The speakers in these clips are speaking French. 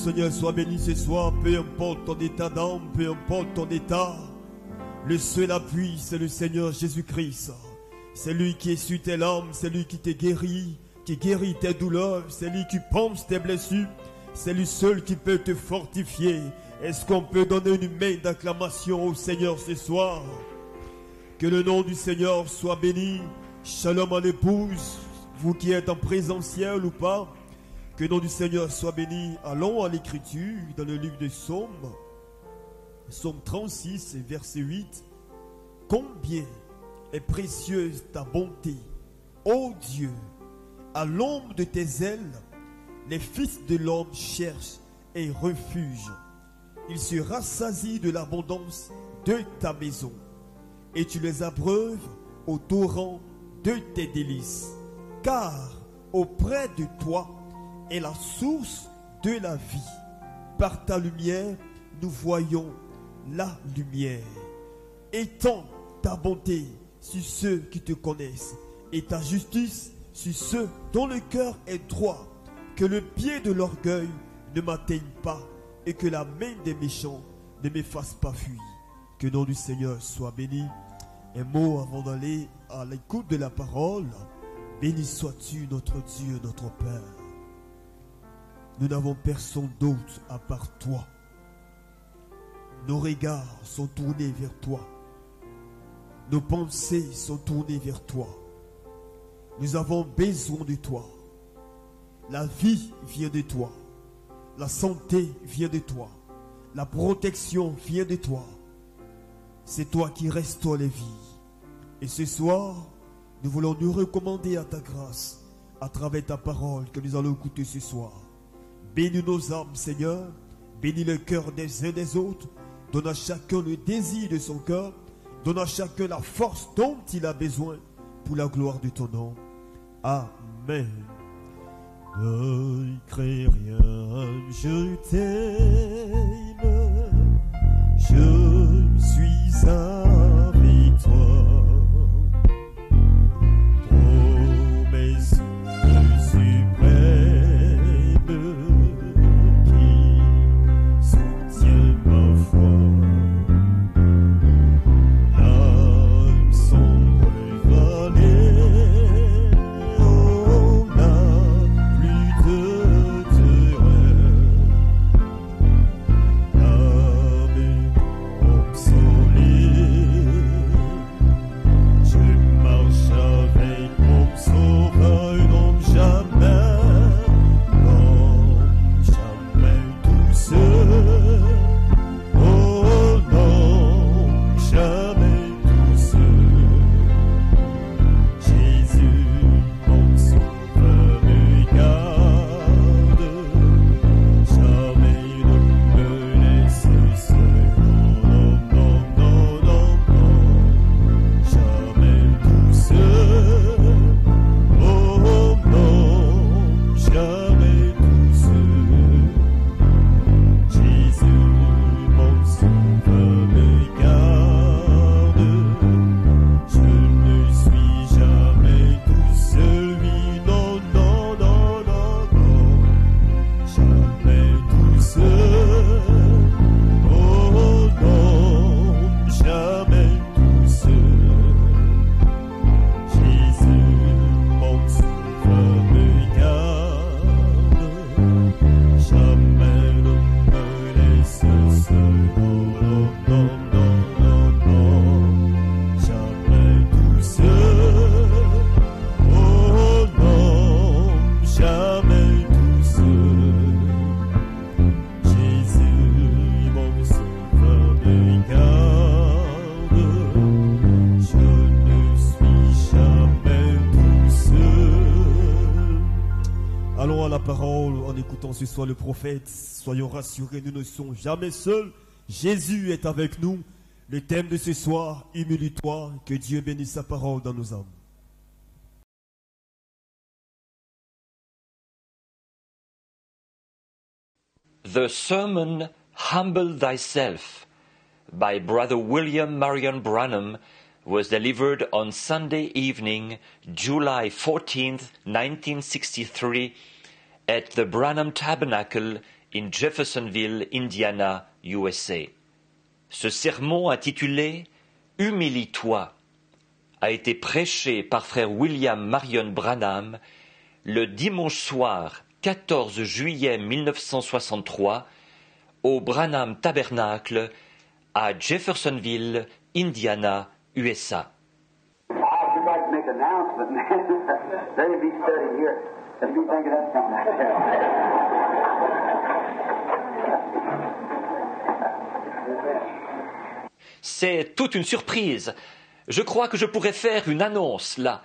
Seigneur, sois béni ce soir, peu importe ton état d'âme, peu importe ton état. Le seul appui, c'est le Seigneur Jésus-Christ. C'est lui qui essuie tes larmes, c'est lui qui te guérit, qui guérit tes douleurs, c'est lui qui pense tes blessures, c'est lui seul qui peut te fortifier. Est-ce qu'on peut donner une main d'acclamation au Seigneur ce soir? Que le nom du Seigneur soit béni. Shalom à l'épouse, vous qui êtes en présentiel ou pas. Que le nom du Seigneur soit béni. Allons à l'écriture dans le livre des Psaumes. Psaume 36, verset 8. Combien est précieuse ta bonté, ô Dieu! À l'ombre de tes ailes, les fils de l'homme cherchent un refuge. Ils se rassasient de l'abondance de ta maison, et tu les abreuves au torrent de tes délices. Car auprès de toi est la source de la vie. Par ta lumière, nous voyons la lumière. Étends ta bonté sur ceux qui te connaissent et ta justice sur ceux dont le cœur est droit. Que le pied de l'orgueil ne m'atteigne pas et que la main des méchants ne me fasse pas fuir. Que le nom du Seigneur soit béni. Un mot avant d'aller à l'écoute de la parole. Béni sois-tu notre Dieu, notre Père. Nous n'avons personne d'autre à part toi. Nos regards sont tournés vers toi. Nos pensées sont tournées vers toi. Nous avons besoin de toi. La vie vient de toi. La santé vient de toi. La protection vient de toi. C'est toi qui restaures les vies. Et ce soir, nous voulons nous recommander à ta grâce à travers ta parole que nous allons écouter ce soir. Bénis nos âmes, Seigneur. Bénis le cœur des uns des autres. Donne à chacun le désir de son cœur. Donne à chacun la force dont il a besoin pour la gloire de ton nom. Amen. Ne crains rien, je t'aime. Je suis avec la parole, en écoutant ce soir le prophète, soyons rassurés, nous ne sommes jamais seuls. Jésus est avec nous. Le thème de ce soir, humilie-toi, que Dieu bénisse sa parole dans nos âmes. The sermon Humble Thyself by Brother William Marion Branham was delivered on Sunday evening, July 14th, 1963, at the Branham Tabernacle in Jeffersonville, Indiana, USA. Ce sermon intitulé « Humilie-toi » a été prêché par frère William Marion Branham le dimanche soir 14 juillet 1963 au Branham Tabernacle à Jeffersonville, Indiana, USA. I'd like to make an announcement, man. Let it be studied here. Let me think of that something like that. C'est toute une surprise. Je crois que je pourrais faire une annonce là.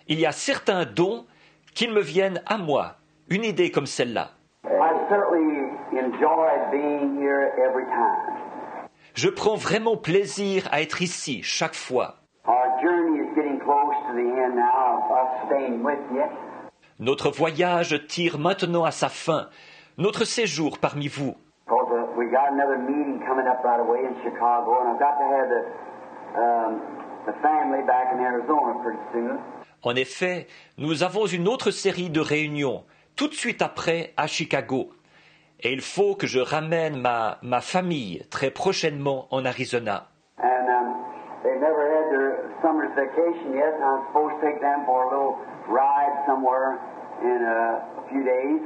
Il y a certains dons qui me viennent à moi. Une idée comme celle-là. I certainly enjoyed being here every time. Je prends vraiment plaisir à être ici chaque fois. Our journey is getting close to the end now of us staying with you. Notre voyage tire maintenant à sa fin. Notre séjour parmi vous. Because we got another meeting coming up right away in Chicago, and I've got to have the family back in Arizona pretty soon. En effet, nous avons une autre série de réunions, tout de suite après à Chicago. Et il faut que je ramène ma famille très prochainement en Arizona. And they've never had their summer's vacation yet, and I'm supposed to take them for a little ride somewhere in a few days.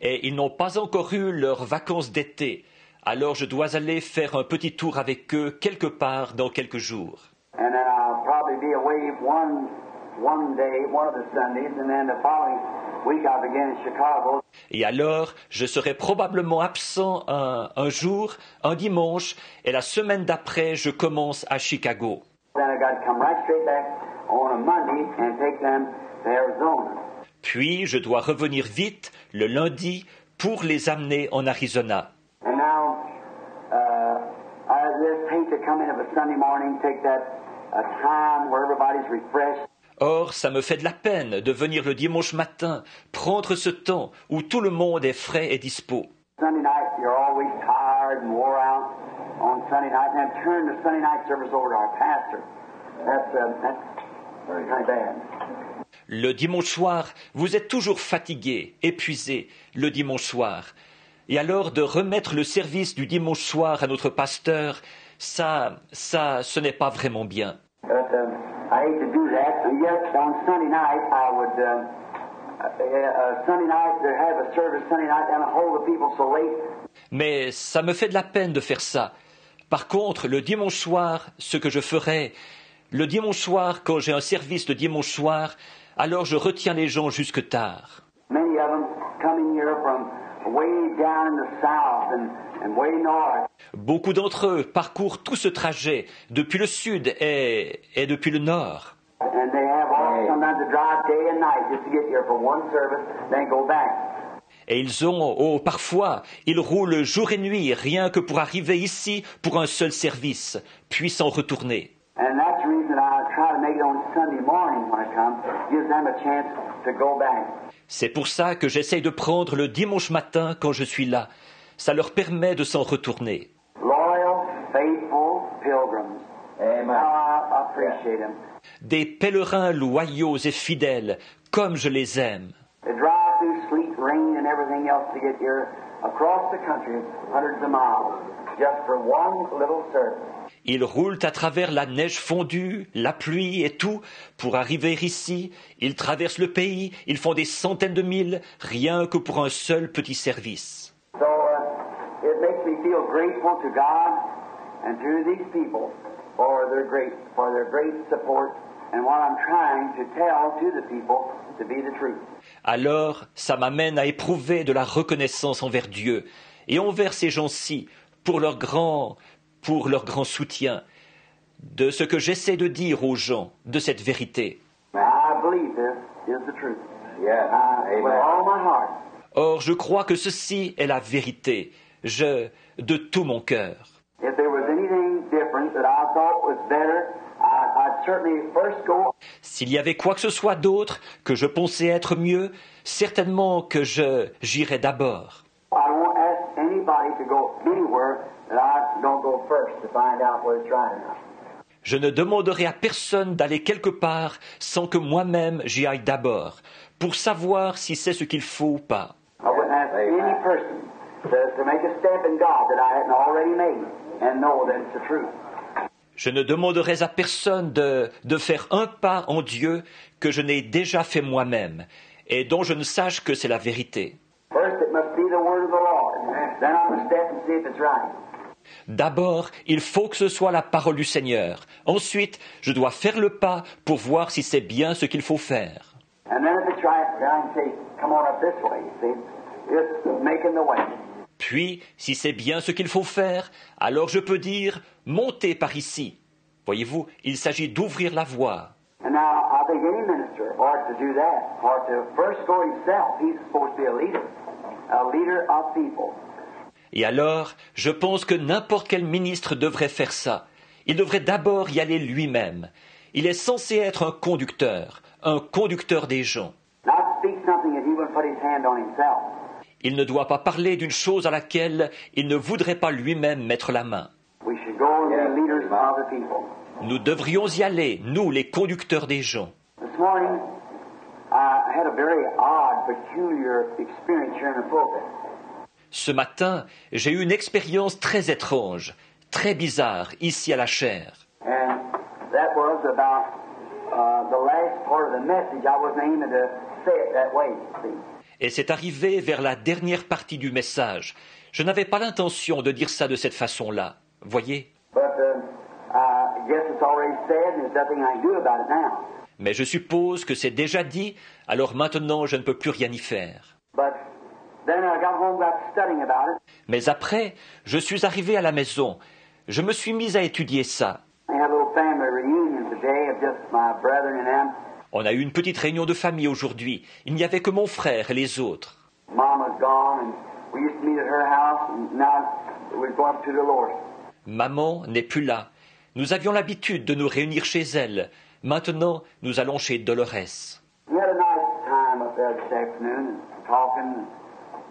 Et ils n'ont pas encore eu leurs vacances d'été. Alors je dois aller faire un petit tour avec eux quelque part dans quelques jours. And then I'll probably be away one day, one of the Sundays, and then the following week I'll begin in Chicago. Et alors, je serai probablement absent un jour, un dimanche, et la semaine d'après, je commence à Chicago. Then I got to come right straight back on a Monday and take them to Arizona. Puis, je dois revenir vite le lundi pour les amener en Arizona. And now, I just hate to come in of a Sunday morning, take that time where everybody's refreshed. Or, ça me fait de la peine de venir le dimanche matin, prendre ce temps où tout le monde est frais et dispo. Sunday night, you're always tired and wore out on Sunday night, and then turn the Sunday night service over to our pastor. That's kind of bad. Le dimanche soir, vous êtes toujours fatigué, épuisé, le dimanche soir. Et alors de remettre le service du dimanche soir à notre pasteur, ça, ce n'est pas vraiment bien. But I hate to do that. And yet, on Sunday night, I would Sunday night to have a service Sunday night and hold the people so late. Mais ça me fait de la peine de faire ça. Par contre, le dimanche soir, ce que je ferai, le dimanche soir, quand j'ai un service de dimanche soir, alors je retiens les gens jusque tard. Many of them coming here from way down in the south and way north. Beaucoup d'entre eux parcourent tout ce trajet depuis le sud et depuis le nord. And they have sometimes to drive day and night just to get here for one service, then go back. Et parfois, ils roulent jour et nuit rien que pour arriver ici pour un seul service, puis s'en retourner. And that's the reason I try to make it on Sunday morning when I come, gives them a chance to go back. C'est pour ça que j'essaye de prendre le dimanche matin quand je suis là. Ça leur permet de s'en retourner. Loyal, faithful pilgrims. Amen. I appreciate them. Des pèlerins loyaux et fidèles, comme je les aime. They drive through sleet, rain, and everything else to get here across the country, hundreds of miles, just for one little service. Ils roulent à travers la neige fondue, la pluie et tout pour arriver ici. Ils traversent le pays, ils font des centaines de milles, rien que pour un seul petit service. So it makes me feel grateful to God and to these people for their great support and what I'm trying to tell to the people to be the truth. Alors, ça m'amène à éprouver de la reconnaissance envers Dieu et envers ces gens-ci pour leur grand soutien de ce que j'essaie de dire aux gens de cette vérité. I believe this is the truth. With all my heart. Or, je crois que ceci est la vérité, de tout mon cœur. If there was anything different that I thought was better, I'd certainly first go. S'il y avait quoi que ce soit d'autre que je pensais être mieux, certainement que j'irais d'abord. I won't ask anybody to go anywhere that I don't go first to find out whether it's right or not. Je ne demanderai à personne d'aller quelque part sans que moi-même j'y aille d'abord, pour savoir si c'est ce qu'il faut ou pas. I wouldn't ask any person to make a step in God that I hadn't already made and know that it's the truth. Je ne demanderai à personne de faire un pas en Dieu que je n'ai déjà fait moi-même et dont je ne sache que c'est la vérité. First, it must be the word of the Lord. Then I'm going to step and see if it's right. D'abord, il faut que ce soit la parole du Seigneur. Ensuite, je dois faire le pas pour voir si c'est bien ce qu'il faut faire. And then if it's right, then I can say, come on up this way. See, just making the way. Puis, si c'est bien ce qu'il faut faire, alors je peux dire « montez par ici ». Voyez-vous, il s'agit d'ouvrir la voie. And now, I think any minister ought to do that, ought to first go himself. He's supposed to be a leader of people. Et alors, je pense que n'importe quel ministre devrait faire ça. Il devrait d'abord y aller lui-même. Il est censé être un conducteur des gens. Not speak something that he would put his hand on himself. Il ne doit pas parler d'une chose à laquelle il ne voudrait pas lui-même mettre la main. We should go and be leaders of the people. Nous devrions y aller, nous, les conducteurs des gens. This morning, I had a very odd, peculiar experience here in the pulpit. Ce matin, j'ai eu une expérience très étrange, très bizarre, ici à la chaire. And that was about the last part of the message. I wasn't aiming to say it that way, see. Et c'est arrivé vers la dernière partie du message. Je n'avais pas l'intention de dire ça de cette façon-là, voyez. But I guess it's already said, and there's nothing I can do about it now. Mais je suppose que c'est déjà dit, alors maintenant je ne peux plus rien y faire. But then I got home, got studying about it. Mais après, je suis arrivé à la maison. Je me suis mis à étudier ça. I had a little family reunion today of just my brethren and them. On a eu une petite réunion de famille aujourd'hui. Il n'y avait que mon frère et les autres. Mom was gone, and we used to meet at her house, and now we're going to Dolores. Maman n'est plus là. Nous avions l'habitude de nous réunir chez elle. Maintenant, nous allons chez Dolores. We had a nice time up there this afternoon, and talking.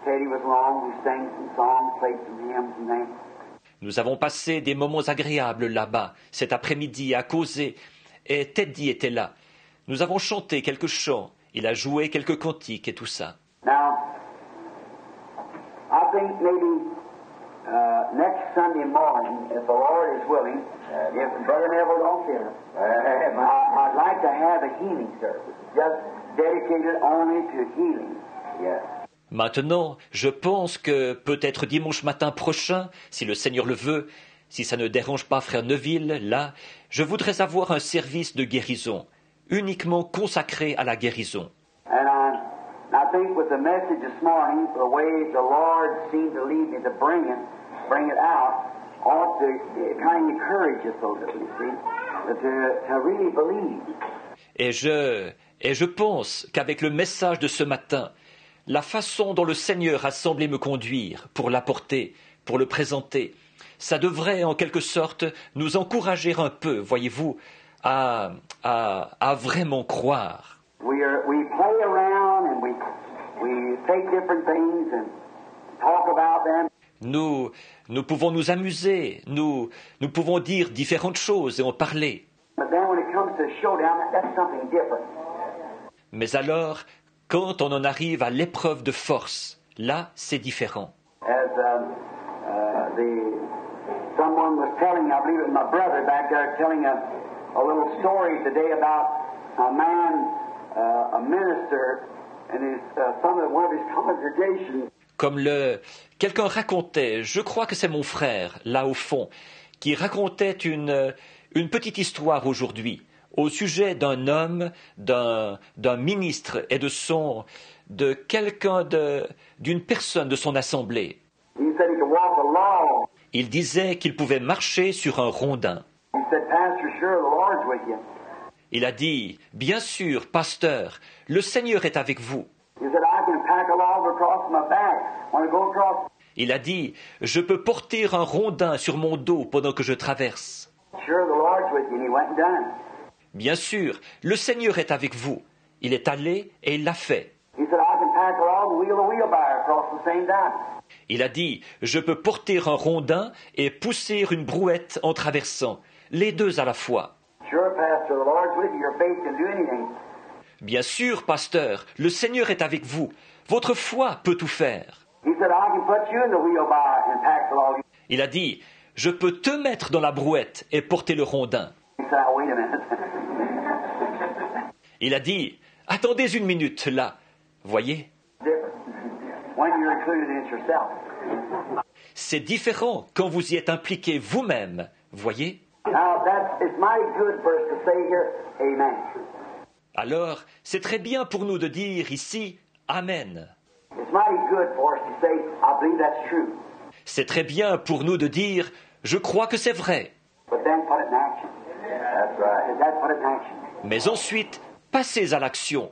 Katie was along. We sang some songs, played some hymns and things. Nous avons passé des moments agréables là-bas, cet après-midi, à causer. Et Teddy était là. Nous avons chanté quelques chants. Il a joué quelques cantiques et tout ça. Now, I think maybe next Sunday morning, if the Lord is willing, if Brother Neville don't care, I'd like to have a healing service, just dedicated only to healing. Yes. Maintenant, je pense que peut-être dimanche matin prochain, si le Seigneur le veut, si ça ne dérange pas Frère Neville, là, je voudrais avoir un service de guérison, uniquement consacré à la guérison. And I think with the message this morning, the way the Lord seemed to lead me to bring it out, ought to kind of encourage us a little, you see, to really believe. Et je pense qu'avec le message de ce matin, la façon dont le Seigneur a semblé me conduire pour l'apporter, pour le présenter, ça devrait en quelque sorte nous encourager un peu, voyez-vous, à vraiment croire. We play around and we take different things and talk about them. Nous pouvons nous amuser, nous pouvons dire différentes choses et en parler. But then when it comes to showdown, that's something different. Mais alors, quand on en arrive à l'épreuve de force, là, c'est différent. As someone was telling, I believe it was my brother back there, telling a little story today about a man, a minister, and one of his congregations. Comme quelqu'un racontait, je crois que c'est mon frère, là au fond, qui racontait une petite histoire aujourd'hui au sujet d'un homme, d'un ministre et d'une personne de son assemblée. He said he could walk along. Il disait qu'il pouvait marcher sur un rondin. He said, Pastor, sure, the Lord's with you. Il a dit, bien sûr, pasteur, le Seigneur est avec vous. He said, I can pack a log across my back when I go across. Il a dit, je peux porter un rondin sur mon dos pendant que je traverse. Sure, the Lord's with you, and he went and done it. Bien sûr, le Seigneur est avec vous. Il est allé et il l'a fait. He said, I can pack a log and wheel a wheelbarrow across the same time. Il a dit, je peux porter un rondin et pousser une brouette en traversant, les deux à la fois. Sure, Pastor, the Lord's with you. Your faith can do anything. Bien sûr, pasteur, le Seigneur est avec vous. Votre foi peut tout faire. He said, I can put you in the wheelbarrow and pack the log. Il a dit, je peux te mettre dans la brouette et porter le rondin. He said, oh, wait a minute. Il a dit, attendez une minute là. Voyez, Different. When you're included in it yourself. c'est différent quand vous y êtes impliqué vous-même. Voyez. Now, it's mighty good for us to say here, amen. Alors, c'est très bien pour nous de dire ici, Amen. It's mighty good for us to say, I believe that's true. C'est très bien pour nous de dire, je crois que c'est vrai. But then put it in action. That's right. That's put it in action. Mais ensuite, passez à l'action.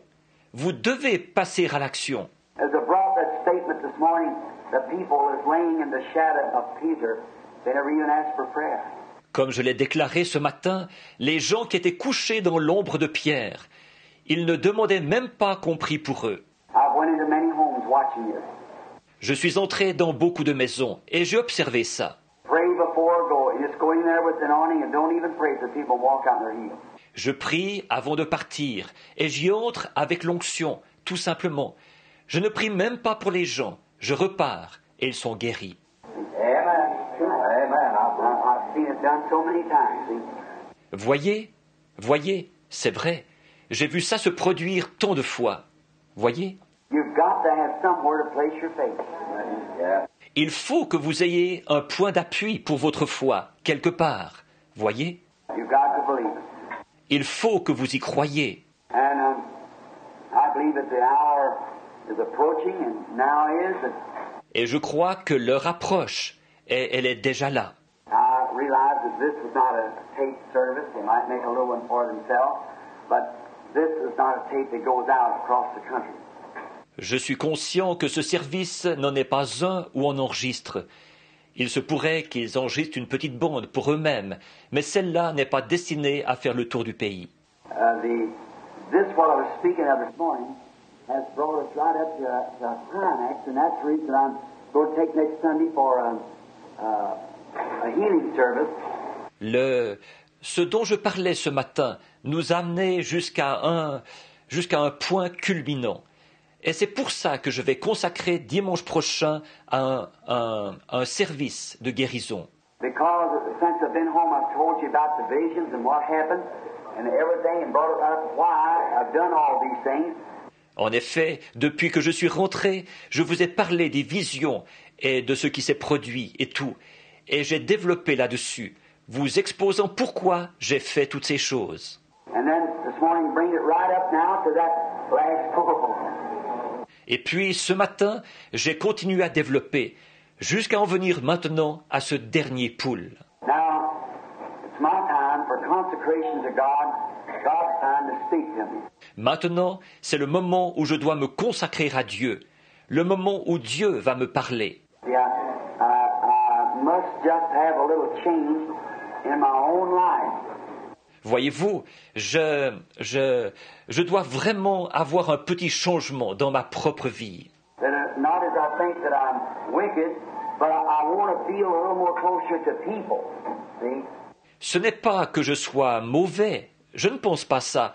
Vous devez passer à l'action. As I brought that statement this morning, the people is laying in the shadow of Peter, they never even asked for prayer. Comme je l'ai déclaré ce matin, les gens qui étaient couchés dans l'ombre de Pierre, ils ne demandaient même pas qu'on prie pour eux. I went into many homes watching this. Je suis entré dans beaucoup de maisons et j'ai observé ça. Pray before go. You just go in there with an awning and don't even pray till people walk out their heels. Je prie avant de partir et j'y entre avec l'onction, tout simplement. Je ne prie même pas pour les gens. Je repars et ils sont guéris. Amen. Amen. I've seen it done so many times. See? Voyez, c'est vrai. J'ai vu ça se produire tant de fois. Voyez, You've got to have somewhere to place your faith. Yeah. il faut que vous ayez un point d'appui pour votre foi, quelque part. Voyez, You've got to believe it. il faut que vous y croyiez. And I believe that the hour is approaching, and now is. Et je crois que l'heure approche, et elle est déjà là. I realize that this is not a tape service. They might make a little one for themselves, but this is not a tape that goes out across the country. Je suis conscient que ce service n'en est pas un où on enregistre. Il se pourrait qu'ils enregistrent une petite bande pour eux-mêmes, mais celle-là n'est pas destinée à faire le tour du pays. This what I was speaking of this morning has brought us right up to a climax, and that's the reason I'm going to take next Sunday for a healing service. Ce dont je parlais ce matin nous a amené jusqu'à un point culminant. Et c'est pour ça que je vais consacrer dimanche prochain un service de guérison. Because since I've been home, I've told you about the visions and what happened and everything, and brought up why I've done all these things. En effet, depuis que je suis rentré, je vous ai parlé des visions et de ce qui s'est produit et tout. Et j'ai développé là-dessus, vous exposant pourquoi j'ai fait toutes ces choses. And then this morning, bring it right up now to that last pool. Et puis, ce matin, j'ai continué à développer, jusqu'à en venir maintenant à ce dernier pool. Now, it's my time for consecration to God, God's time to speak to me. Maintenant, c'est le moment où je dois me consacrer à Dieu, le moment où Dieu va me parler. Yeah, I must just have a little change in my own life. Voyez-vous, je dois vraiment avoir un petit changement dans ma propre vie. That not as I think that I'm wicked, but I want to feel a little more closer to people. See? Ce n'est pas que je sois mauvais, je ne pense pas ça,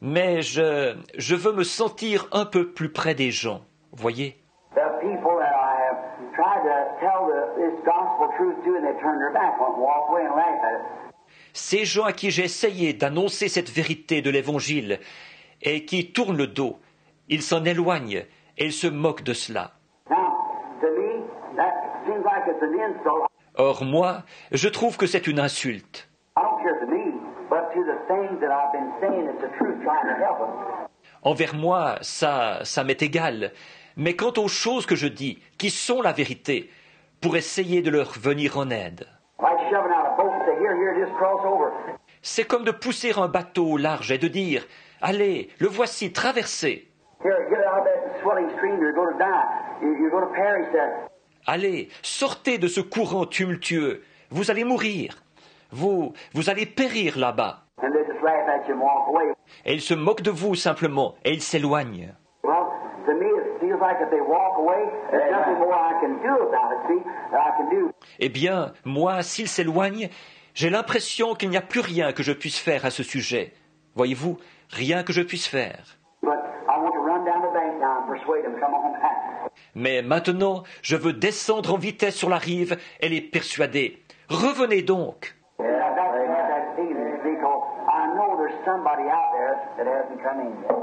mais je veux me sentir un peu plus près des gens, voyez. The people that I have tried to tell this gospel truth to, and they turn their back, walk away and laugh at it. Ces gens à qui j'ai essayé d'annoncer cette vérité de l'Évangile et qui tournent le dos, ils s'en éloignent et ils se moquent de cela. Now, to me, that seems like it's an insult. Or moi, je trouve que c'est une insulte. I don't care to me, but to the things that I've been saying it's the truth, trying to help them. Envers moi, ça m'est égal. Mais quant aux choses que je dis, qui sont la vérité, pour essayer de leur venir en aide. Like shoving out a boat and say, here, just cross over. C'est comme de pousser un bateau au large et de dire « Allez, le voici, traversez !» Here, get out of that swelling stream, you're going to die. You're going to perish there. Allez, sortez de ce courant tumultueux. Vous allez mourir. Vous allez périr là-bas. And they just laugh at you and walk away. Et ils se moquent de vous simplement, et ils s'éloignent. Well, to me, it feels like if they walk away, there's nothing more I can do about it, see, that I can do. Eh bien, moi, s'ils s'éloignent, j'ai l'impression qu'il n'y a plus rien que je puisse faire à ce sujet. Voyez-vous, rien que je puisse faire. But I want to run down the bank now and persuade them to come on back. Mais maintenant, je veux descendre en vitesse sur la rive et les persuader. Revenez donc. That feeling, because I know there's somebody out there that hasn't come in yet.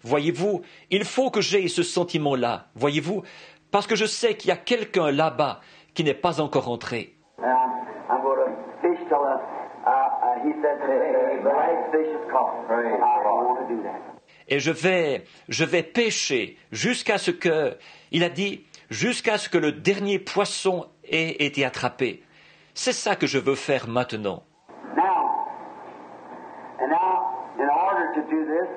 Voyez-vous, il faut que j'aie ce sentiment-là, voyez-vous, parce que je sais qu'il y a quelqu'un là-bas qui n'est pas encore entré. I'm going to fish till he said the last fish is caught. I don't want to do that. Et je vais pêcher jusqu'à ce que, il a dit, jusqu'à ce que le dernier poisson ait été attrapé. C'est ça que je veux faire maintenant. Now, in order to do this,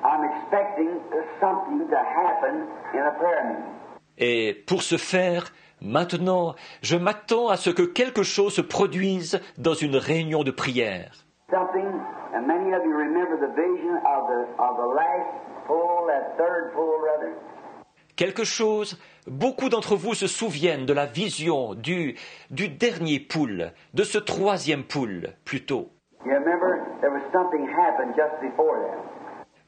I'm expecting something to happen in a prayer meeting. Et pour ce faire, maintenant, je m'attends à ce que quelque chose se produise dans une réunion de prière. Something, and many of you remember the vision of the last pool, that third pool, rather. Quelque chose, beaucoup d'entre vous se souviennent de la vision du dernier pool, de ce troisième pool, plutôt. You remember there was something happened just before that.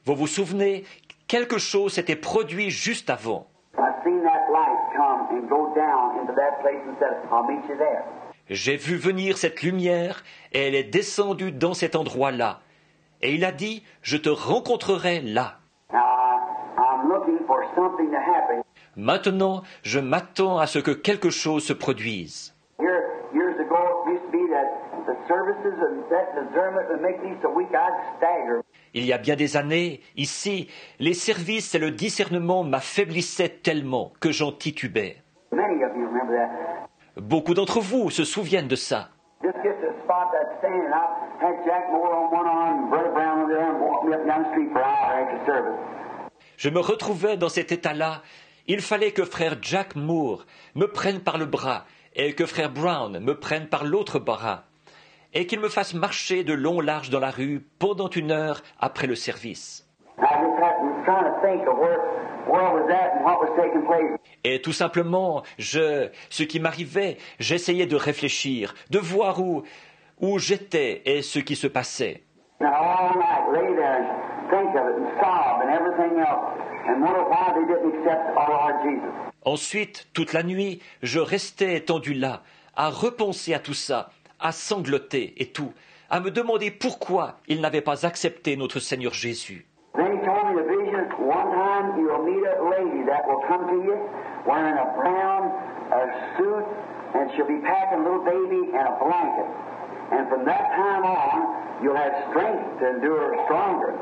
Vous vous souvenez, quelque chose s'était produit juste avant. I've seen that light come and go down into that place and said, I'll meet you there. J'ai vu venir cette lumière et elle est descendue dans cet endroit-là. Et il a dit, je te rencontrerai là. Now, I'm looking for something to happen. Maintenant, je m'attends à ce que quelque chose se produise. Years ago, it used to be that the services and that discernment would make me so weak I'd stagger. Il y a bien des années, ici, les services et le discernement m'affaiblissaient tellement que j'en titubais. Many of you remember that. Beaucoup d'entre vous se souviennent de ça. Just get to the spot that's standing. I had Jack Moore on one arm and Brother Brown on the other and walked me up and down the street for an hour after service. Je me retrouvais dans cet état-là. Il fallait que frère Jack Moore me prenne par le bras et que frère Brown me prenne par l'autre bras et qu'il me fasse marcher de long large dans la rue pendant 1 heure après le service. I just was trying to think of where I was at and what was taking place. Et tout simplement, ce qui m'arrivait, j'essayais de réfléchir, de voir où j'étais et ce qui se passait. And all night lay there and think of it and sob and everything else and wonder why they didn't accept our Lord Jesus. Ensuite, toute la nuit, je restais étendu là, à repenser à tout ça, à sangloter et tout, à me demander pourquoi ils n'avaient pas accepté notre Seigneur Jésus. Then he told me the vision, one time you'll meet a lady that will come to you wearing a brown suit and she'll be packing a little baby and a blanket. And from that time on, you'll have strength to endure stronger.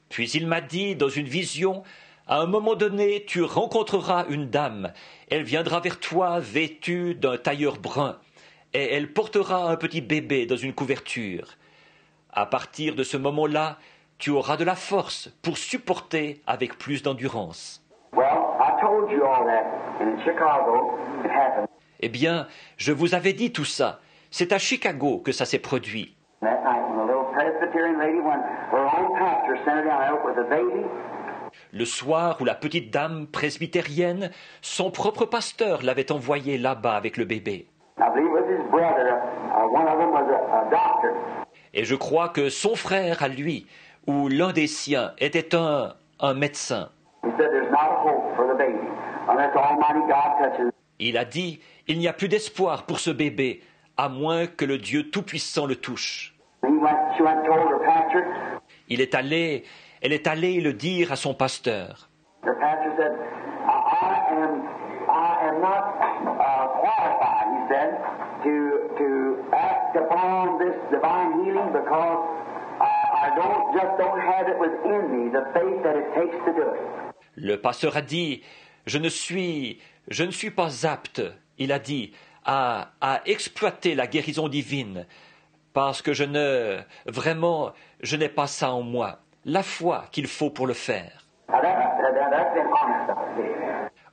Puis il m'a dit dans une vision, à un moment donné, tu rencontreras une dame. Elle viendra vers toi vêtue d'un tailleur brun et elle portera un petit bébé dans une couverture. À partir de ce moment-là, tu auras de la force pour supporter avec plus d'endurance. Well, I told you all that, and in Chicago, it happened. Eh bien, je vous avais dit tout ça. C'est à Chicago que ça s'est produit. That night, when the little Presbyterian lady, when her own pastor sent her down there with a baby, Le soir où la petite dame presbytérienne, son propre pasteur l'avait envoyé là-bas avec le bébé. I believe it was his brother, one of them was a doctor. Et je crois que son frère à lui, ou l'un des siens, était un médecin. He said there's not a hope for the baby unless Almighty God touches. Il a dit, il n'y a plus d'espoir pour ce bébé, à moins que le Dieu Tout-Puissant le touche. She went and told her pastor. Elle est allée le dire à son pasteur. Her pastor said, I am not qualified, he said, to act upon this divine healing because I don't have it within me, the faith that it takes to do it. Le pasteur a dit, je ne suis pas apte, il a dit, à exploiter la guérison divine, parce que je n'ai pas ça en moi, la foi qu'il faut pour le faire. Now that's been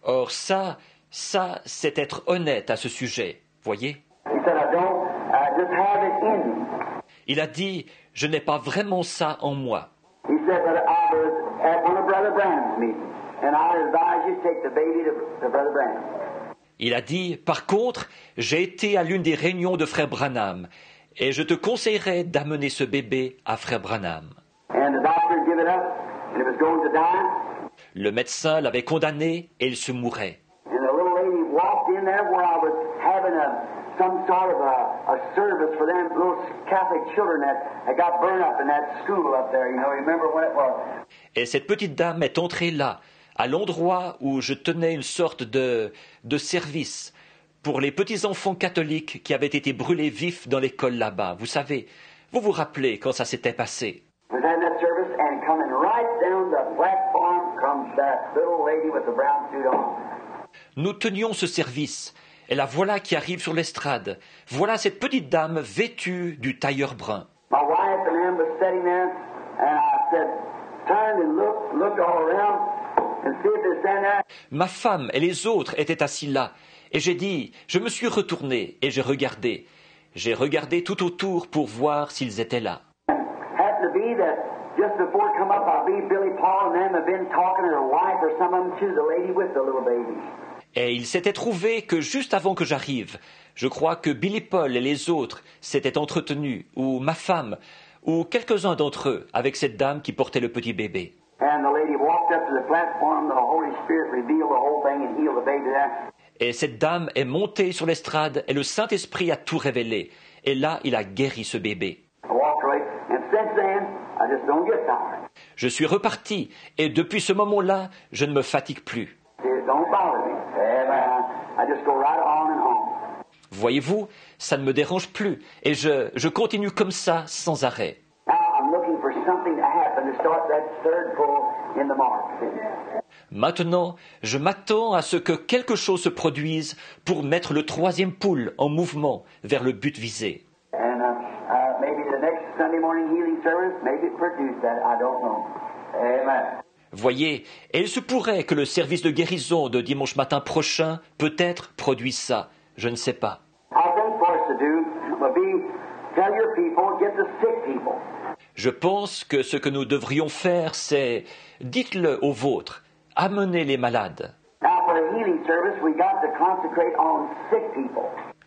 Or ça, c'est être honnête à ce sujet, voyez. He said, I don't just have it in me. Il a dit, je n'ai pas vraiment ça en moi. He said, but I was at one of Brother Branham's meetings, and I advise you to take the baby to Brother Branham. Il a dit, par contre, j'ai été à l'une des réunions de Frère Branham, et je te conseillerais d'amener ce bébé à Frère Branham. And the doctor had given up, and it was going to die. Le médecin l'avait condamné et il se mourait. And the little lady walked in there where I was having some sort of a service for them little Catholic children that got burned up in that school up there. You know, remember when it was? Et cette petite dame est entrée là, à l'endroit où je tenais une sorte de service pour les petits-enfants catholiques qui avaient été brûlés vifs dans l'école là-bas. Vous savez, vous vous rappelez quand ça s'était passé. Was having that service, and coming right down the platform comes that little lady with the brown suit on. Nous tenions ce service, et la voilà qui arrive sur l'estrade. Voilà cette petite dame vêtue du tailleur brun. My wife and them was sitting there, and I said, turn and look all around and see if they're standing there. Ma femme et les autres étaient assis là, et j'ai dit, je me suis retourné et j'ai regardé. J'ai regardé tout autour pour voir s'ils étaient là. Happened to be that just before it come up, I believe Billy Paul and them have been talking to their wife or some of them to the lady with the little baby. Et il s'était trouvé que juste avant que j'arrive, je crois que Billy Paul et les autres s'étaient entretenus, ou ma femme, ou quelques-uns d'entre eux, avec cette dame qui portait le petit bébé. And the lady walked up to the platform, the Holy Spirit revealed the whole thing and healed the baby there. Et cette dame est montée sur l'estrade et le Saint-Esprit a tout révélé. Et là, il a guéri ce bébé. I walked away, and since then, I just don't get tired. Je suis reparti, et depuis ce moment-là, je ne me fatigue plus. It don't bother me. Amen. I just go right on and on. Voyez-vous, ça ne me dérange plus, et je continue comme ça, sans arrêt. Now I'm looking for something to happen to start that third pull in the mark. Maintenant, je m'attends à ce que quelque chose se produise pour mettre le troisième poule en mouvement vers le but visé. And maybe the next Sunday morning healing service, maybe it produced that. I don't know. Amen. Voyez, et il se pourrait que le service de guérison de dimanche matin prochain, peut-être, produise ça. Je ne sais pas. I think for us to do would be tell your people, get the sick people. Je pense que ce que nous devrions faire, c'est dites-le aux vôtres, amenez les malades. Now for a healing service, we got to concentrate on sick people.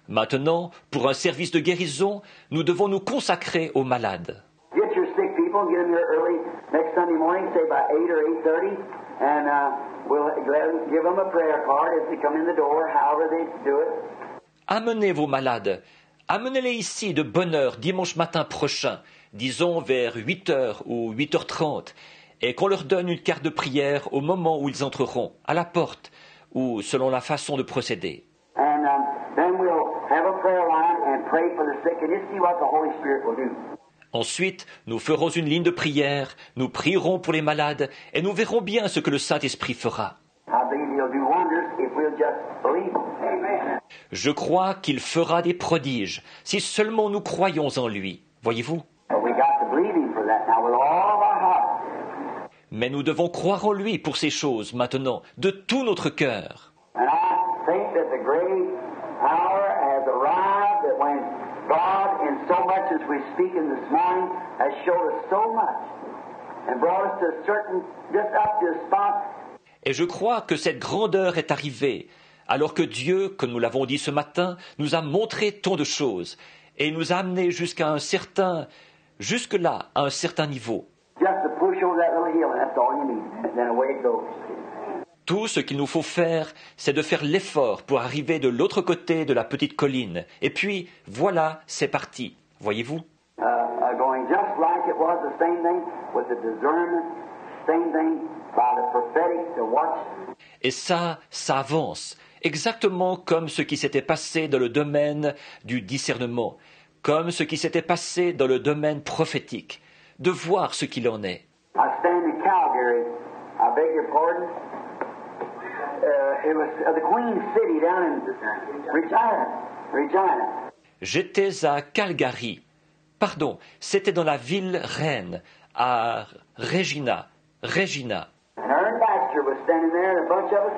Maintenant, pour un service de guérison, nous devons nous consacrer aux malades. Get your sick people, get them here early next Sunday morning, say by 8 or 8:30, and we'll give them a prayer card as they come in the door, however they do it. Amenez vos malades. Amenez-les ici de bonne heure dimanche matin prochain, disons vers 8h ou 8h30, et qu'on leur donne une carte de prière au moment où ils entreront, à la porte, ou selon la façon de procéder. And then we'll have a prayer line and pray for the sick, and you see what the Holy Spirit will do. Ensuite, nous ferons une ligne de prière, nous prierons pour les malades, et nous verrons bien ce que le Saint-Esprit fera. I believe He'll do wonders if we'll just believe. Amen. Je crois qu'il fera des prodiges, si seulement nous croyons en lui. Voyez-vous? But we got to believe Him for that now with all of our heart. Mais nous devons croire en lui pour ces choses maintenant, de tout notre cœur. And I think that the great hour has arrived that when God, in so much as we're speaking this morning, has showed us so much and brought us to a certain, just up to a spot. Et je crois que cette grandeur est arrivée, alors que Dieu, comme nous l'avons dit ce matin, nous a montré tant de choses, et nous a amenés jusque-là, à un certain niveau. Just to push over that little hill, and that's all you need. And then away it goes. Tout ce qu'il nous faut faire, c'est de faire l'effort pour arriver de l'autre côté de la petite colline. Et puis, voilà, c'est parti. Voyez-vous? Going just like it was, the same thing with the discernment, same thing by the prophetic to watch. Et ça avance, exactement comme ce qui s'était passé dans le domaine du discernement, comme ce qui s'était passé dans le domaine prophétique, de voir ce qu'il en est. I stand in Calgary. I beg your pardon. It was the Queen City down in Regina. J'étais à Calgary. Pardon, c'était dans la ville reine, à Regina. And Aaron Baxter was standing there, and a bunch of us.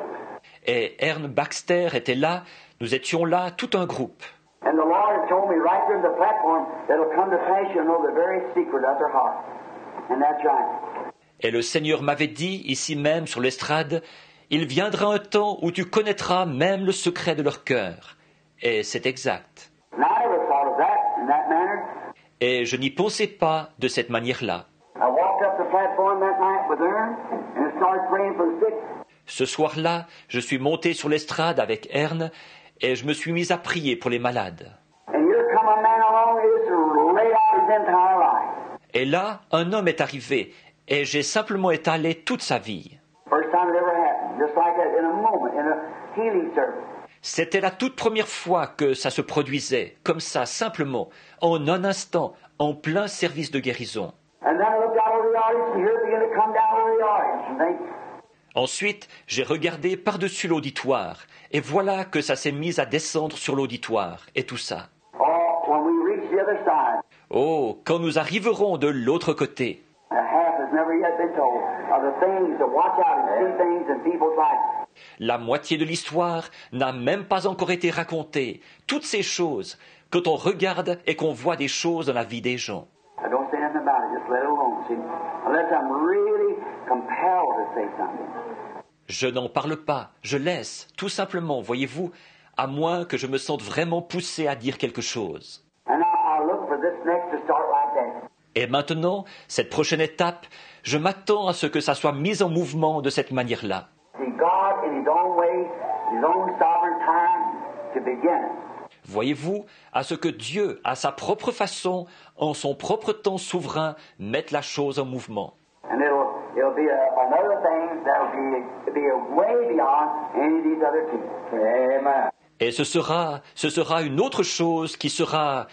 et Ern Baxter était là, nous étions là, tout un groupe. And the Lord had told me right there on the platform that'll come to pass, you'll know the very secret of their heart. And that's right. Et le Seigneur m'avait dit, ici même sur l'estrade, il viendra un temps où tu connaîtras même le secret de leur cœur. Et c'est exact. And I never thought of that in that manner. Et je n'y pensais pas de cette manière-là. I walked up the platform that night with Aaron and started praying for the sick. Ce soir-là, je suis monté sur l'estrade avec Ern et je me suis mis à prier pour les malades. And here come a man along who just laid out his entire life. Et là, un homme est arrivé et j'ai simplement étalé toute sa vie. First time it ever happened, just like that, in a moment, in a healing service. C'était la toute première fois que ça se produisait, comme ça, simplement, en un instant, en plein service de guérison. And then I looked out over the audience, and here it began to come down over the audience. And think, Ensuite, j'ai regardé par-dessus l'auditoire, et voilà que ça s'est mis à descendre sur l'auditoire, et tout ça. oh, when we reach the other side, Oh, quand nous arriverons de l'autre côté, the half has never yet been told of the things to watch out and see things in people's lives. la moitié de l'histoire n'a même pas encore été racontée. Toutes ces choses, quand on regarde et qu'on voit des choses dans la vie des gens. I don't say nothing about it, just let it alone. See, unless I'm really compelled to say something. Je n'en parle pas, je laisse, tout simplement, voyez-vous, à moins que je me sente vraiment poussé à dire quelque chose. And now I'll look for this next to start like that. Et maintenant, cette prochaine étape, je m'attends à ce que ça soit mis en mouvement de cette manière-là. See, God, in His own way, His own sovereign time, to begin it. Voyez-vous, à ce que Dieu, à sa propre façon, en son propre temps souverain, mette la chose en mouvement. And it'll be another thing that'll be way beyond any of these other people. Amen. Et ce sera une autre chose qui sera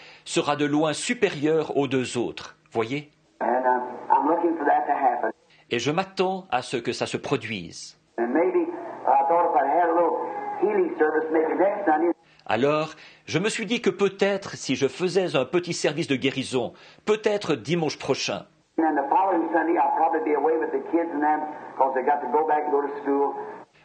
de loin supérieure aux deux autres. Voyez? And I'm looking for that to happen. Et je m'attends à ce que ça se produise. And maybe I thought if I had a little healing service maybe next Sunday, Alors, je me suis dit que peut-être, si je faisais un petit service de guérison, peut-être dimanche prochain, and then the following Sunday I'll probably be away with the kids and them because they got to go back and go to school.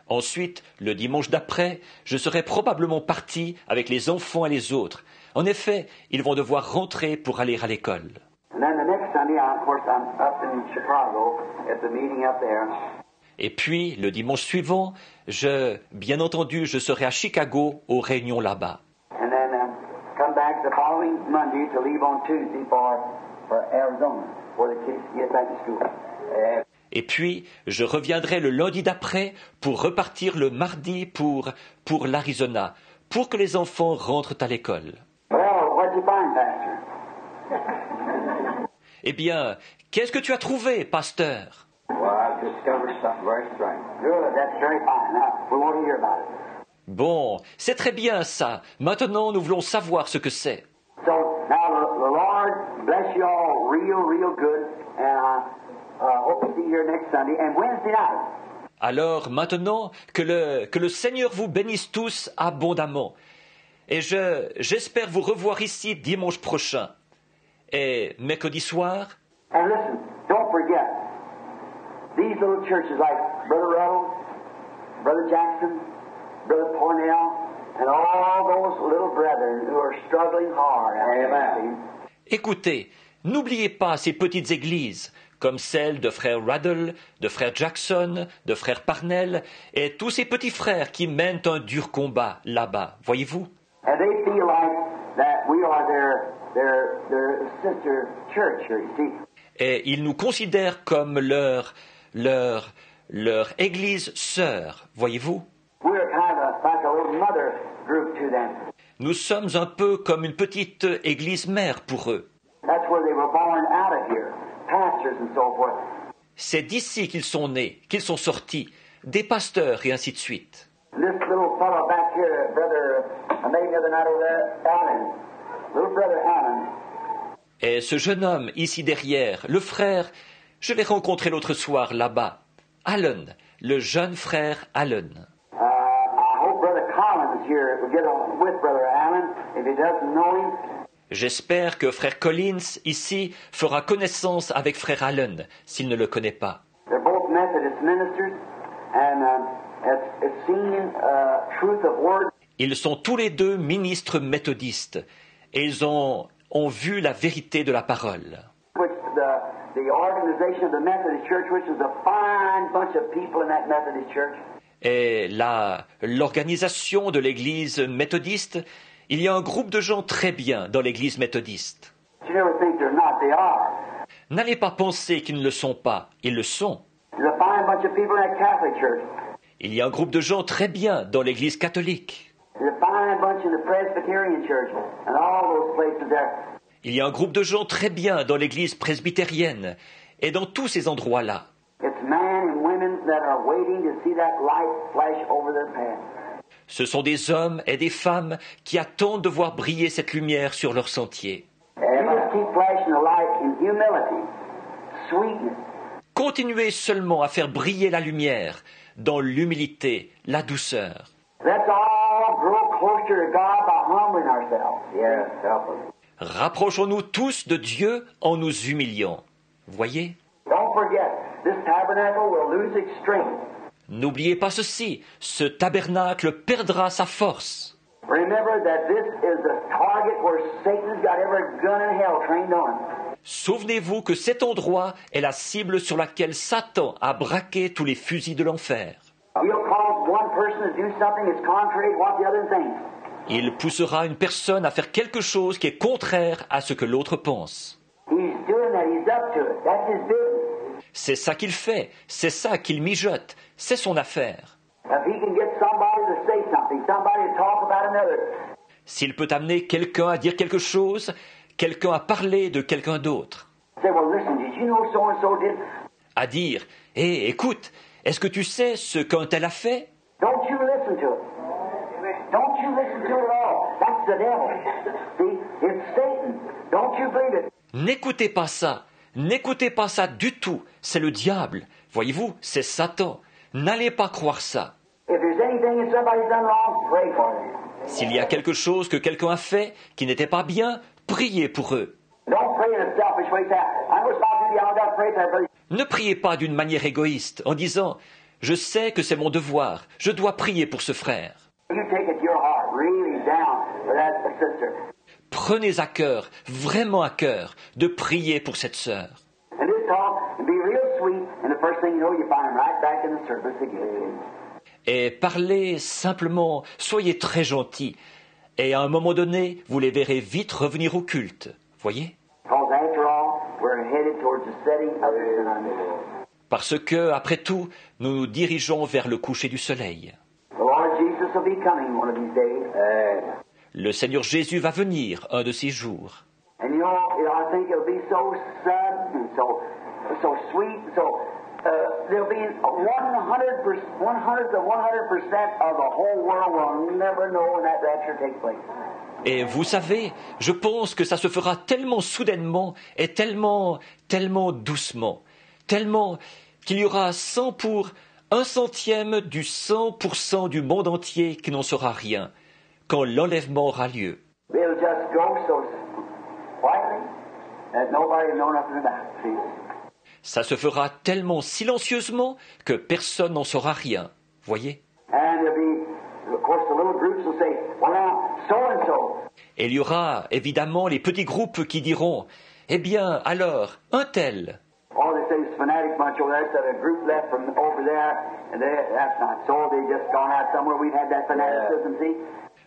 ensuite, le dimanche d'après, je serais probablement parti avec les enfants et les autres. En effet, ils vont devoir rentrer pour aller à l'école. And then the next Sunday, of course, I'm up in Chicago at the meeting up there. Et puis, le dimanche suivant, bien entendu, je serai à Chicago aux réunions là-bas. And then come back the following Monday to leave on Tuesday for Arizona, for the kids to get back to school. Et puis, je reviendrai le lundi d'après pour repartir le mardi pour l'Arizona, pour que les enfants rentrent à l'école. Well, what'd you find, Pastor? Eh bien, qu'est-ce que tu as trouvé, pasteur? Well, I've discovered something very strange. Good, that's very fine. Now, we want to hear about it. Bon, c'est très bien ça. Maintenant, nous voulons savoir ce que c'est. So, now the Lord bless you all real good, and I hope to see you here next Sunday and Wednesday night. Alors, maintenant, que le Seigneur vous bénisse tous abondamment. Et j'espère vous revoir ici dimanche prochain. Et mercredi soir, And listen, don't forget, these little churches like Brother Ruddle, Brother Jackson, Brother Cornell, and all those little brethren who are struggling hard. Amen. écoutez, n'oubliez pas ces petites églises, comme celle de frère Ruddle, de frère Jackson, de frère Parnell, et tous ces petits frères qui mènent un dur combat là-bas, voyez-vous? And they feel like that we are their sister church here, you see. Et ils nous considèrent comme leur église sœur, voyez-vous? We're kind of like a little mother group to them. Nous sommes un peu comme une petite église mère pour eux. That's where they were born out of here, pastors and so forth. C'est d'ici qu'ils sont nés, qu'ils sont sortis, des pasteurs et ainsi de suite. And this little fellow back here, brother, maybe the other night over there, Alan, little brother Alan. Et ce jeune homme ici derrière, le frère, je l'ai rencontré l'autre soir là-bas, Alan, le jeune frère Alan. I hope Brother Collins here will get on with Brother Alan if he doesn't know him. J'espère que frère Collins, ici, fera connaissance avec frère Allen, s'il ne le connaît pas. They're both Methodist ministers, and it seems seen truth of word. Ils sont tous les deux ministres méthodistes et ils ont vu la vérité de la parole. Which the organization of the Methodist Church, which is a fine bunch of people in that Methodist church. Et l'organisation de l'église méthodiste, il y a un groupe de gens très bien dans l'église méthodiste. You never think they're not, they are. N'allez pas penser qu'ils ne le sont pas, ils le sont. There's a fine bunch of people in that Catholic church. Il y a un groupe de gens très bien dans l'église catholique. There's a fine bunch in the Presbyterian church and all those places there. Il y a un groupe de gens très bien dans l'église presbytérienne et dans tous ces endroits-là. It's men and women that are waiting to see that light flash over their path. Ce sont des hommes et des femmes qui attendent de voir briller cette lumière sur leur sentier. You just keep flashing the light in humility, sweetness. Continuez seulement à faire briller la lumière dans l'humilité, la douceur. Let's all grow closer to God by humbling ourselves. Yes, help us. Rapprochons-nous tous de Dieu en nous humiliant. Voyez ? Don't forget, this tabernacle will lose its strength. N'oubliez pas ceci, ce tabernacle perdra sa force. Remember that this is the target where Satan's got every gun in hell trained on. Souvenez-vous que cet endroit est la cible sur laquelle Satan a braqué tous les fusils de l'enfer. He'll cause one person to do something that's contrary to what the other thinks. Il poussera une personne à faire quelque chose qui est contraire à ce que l'autre pense. He's doing that. He's up to it. That's his business. C'est ça qu'il fait, c'est ça qu'il mijote, c'est son affaire. If he can get somebody to say something, somebody to talk about another, S'il peut amener quelqu'un à dire quelque chose, quelqu'un à parler de quelqu'un d'autre, say, well, listen, did you know so-and-so did? à dire « Hé, écoute, est-ce que tu sais ce qu'un tel a fait ?» Don't you listen to it. Don't you listen to it at all. That's the devil. See, it's Satan. Don't you believe it. N'écoutez pas ça du tout, c'est le diable. Voyez-vous, c'est Satan. N'allez pas croire ça. If there's anything that somebody's done wrong, pray for them. S'il y a quelque chose que quelqu'un a fait qui n'était pas bien, priez pour eux. Don't pray in a selfish way. Say, I'm responsible. I got to pray for everybody. Ne priez pas d'une manière égoïste en disant « Je sais que c'est mon devoir, je dois prier pour ce frère. You take it to your heart, really down for that sister. » Prenez à cœur, vraiment à cœur, de prier pour cette sœur. And this talk and be real sweet, and the first thing you know, you find them right back in the service again. Et parlez simplement, soyez très gentils. Et à un moment donné, vous les verrez vite revenir au culte. Voyez ? Because after all, we're headed towards the setting of the sun. Parce que, après tout, nous nous dirigeons vers le coucher du soleil. The Lord Jesus will be coming one of these days. Le Seigneur Jésus va venir un de ces jours. And you know, I think it'll be so sudden and so sweet. So there'll be 100% of the whole world will never know when that rapture takes place. Et vous savez, je pense que ça se fera tellement soudainement et tellement doucement, tellement qu'il y aura 100 pour 1/100 du 100% du monde entier qui n'en saura rien quand l'enlèvement aura lieu. It'll just go so quietly that nobody will know nothing about it. See? Ça se fera tellement silencieusement que personne n'en saura rien. Voyez ? And there'll be, of course, the little groups will say, well, now, so-and-so. Et il y aura évidemment les petits groupes qui diront « Eh bien, alors, un tel ». Oh, they say this fanatic bunch over there, said a group left from over there, and that's not so. They just gone out somewhere. We've had that fanaticism, see?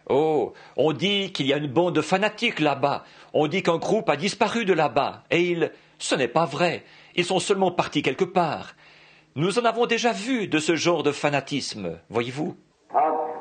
Oh, on dit qu'il y a une bande de fanatiques là-bas. On dit qu'un groupe a disparu de là-bas. Et ce n'est pas vrai. Ils sont seulement partis quelque part. Nous en avons déjà vu de ce genre de fanatisme, voyez-vous.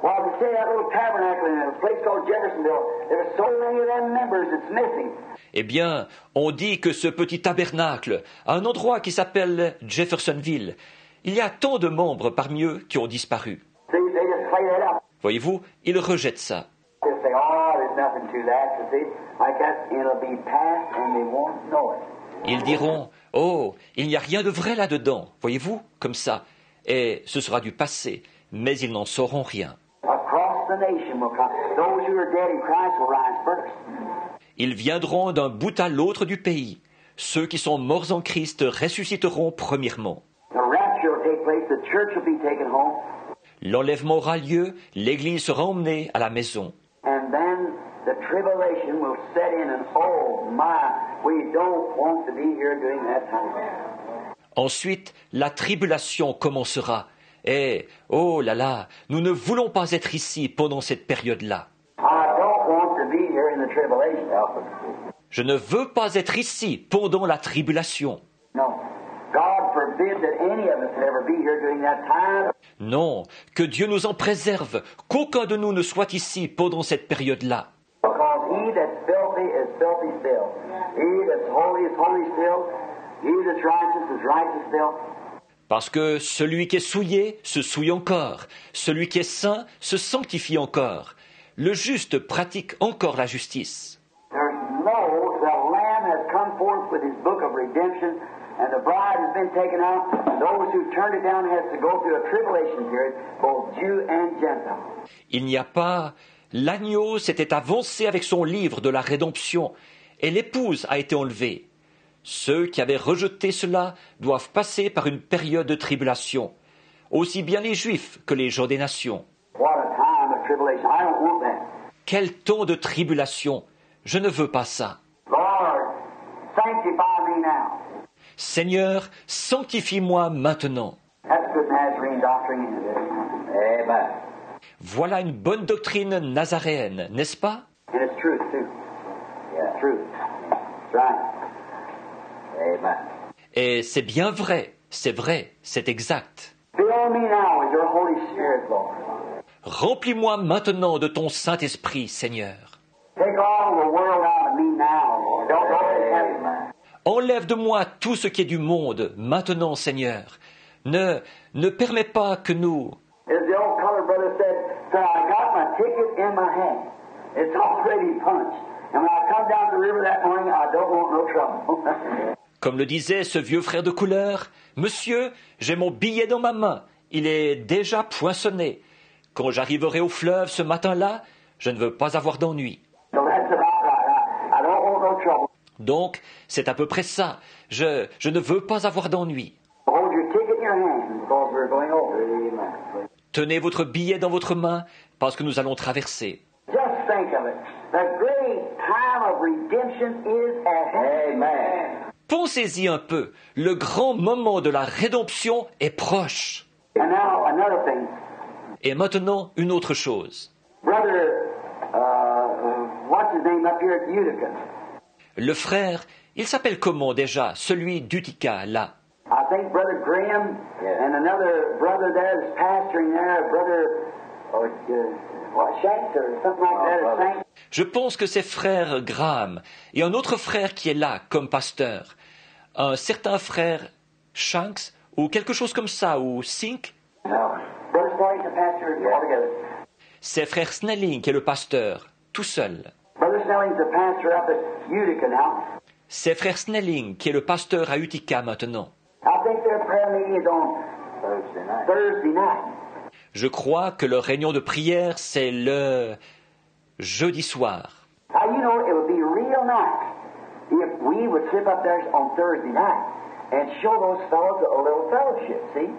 Well, they say that little tabernacle in a place called Jeffersonville, there's so many of them members it's missing. Eh bien, on dit que ce petit tabernacle, à un endroit qui s'appelle Jeffersonville, il y a tant de membres parmi eux qui ont disparu. See, they just play that up. Voyez-vous, ils rejettent ça. They say, oh, there's nothing to that. You see, like that, it'll be past and they won't know it. Ils diront « Oh, il n'y a rien de vrai là-dedans, voyez-vous, comme ça. » Et ce sera du passé, mais ils n'en sauront rien. Across the nation will come. Those who are dead in Christ will rise first. Ils viendront d'un bout à l'autre du pays. Ceux qui sont morts en Christ ressusciteront premièrement. The rapture will take place. The church will be taken home. L'enlèvement aura lieu, l'Église sera emmenée à la maison. And then the tribulation will set in, and oh my, we don't want to be here during that time. Ensuite, la tribulation commencera. Et, oh là là, nous ne voulons pas être ici pendant cette période-là. I don't want to be here in the tribulation. Je ne veux pas être ici pendant la tribulation. No. God forbid that any of us would ever be here during that time. Non, que Dieu nous en préserve, qu'aucun de nous ne soit ici pendant cette période-là. Because he that's filthy is filthy still. He that's holy is holy still. He that's righteous is righteous still. Parce que celui qui est souillé se souille encore, celui qui est saint se sanctifie encore. Le juste pratique encore la justice. There's no, the Lamb has come forth with his book of redemption, and the bride has been taken out. Those who turned it down has to go through a tribulation period, both Jew and Gentile. Il n'y a pas... L'agneau s'était avancé avec son livre de la rédemption, et l'épouse a été enlevée. Ceux qui avaient rejeté cela doivent passer par une période de tribulation, aussi bien les Juifs que les gens des nations. What a time of tribulation. I don't want that. Quel temps de tribulation! Je ne veux pas ça. Lord, sanctify me now. Seigneur, sanctifie-moi maintenant. That's good Nazarene doctrine, isn't it? Amen. Voilà une bonne doctrine nazaréenne, n'est-ce pas? And it's truth, too. Yeah. It's truth. That's right. Amen. Et c'est bien vrai, c'est exact. Fill me now with your Holy Spirit, Lord. Remplis-moi maintenant de ton Saint-Esprit, Seigneur. Take all the world out of me now, Lord. Don't let it happen. Enlève de moi tout ce qui est du monde, maintenant, Seigneur. Ne permets pas que nous... As the old colored brother said, "Sir, I got my ticket in my hand. It's already punched. And when I come down the river that morning, I don't want no trouble." Comme le disait ce vieux frère de couleur, « Monsieur, j'ai mon billet dans ma main. Il est déjà poinçonné. Quand j'arriverai au fleuve ce matin-là, je ne veux pas avoir d'ennui. So that's about right. I don't want no trouble. » Donc, c'est à peu près ça. Je ne veux pas avoir d'ennui. Hold your ticket in your hand because we're going over. Amen. Tenez votre billet dans votre main parce que nous allons traverser. Just think of it. The great time of redemption is at hand. Amen. Pensez-y un peu. Le grand moment de la rédemption est proche. And now another thing. Et maintenant, une autre chose. Brother, what's his name up here at Utica? Le frère, il s'appelle comment déjà, celui d'Utica, là? I think Brother Graham and another brother there is pastoring there, Shanks or something like that. Je pense que c'est frère Graham et un autre frère qui est là comme pasteur. Un certain frère Shanks ou quelque chose comme ça, ou Sink. No. Brother Snelling's the pastor altogether. C'est frère Snelling qui est le pasteur, tout seul. Brother Snelling's the pastor up at Utica now. C'est frère Snelling qui est le pasteur à Utica maintenant. I think their prayer meeting is on Thursday night. Je crois que leur réunion de prière, c'est le jeudi soir. Now, you know, it would be real nice if we would slip up there on Thursday night and show those fellows a little fellowship, see?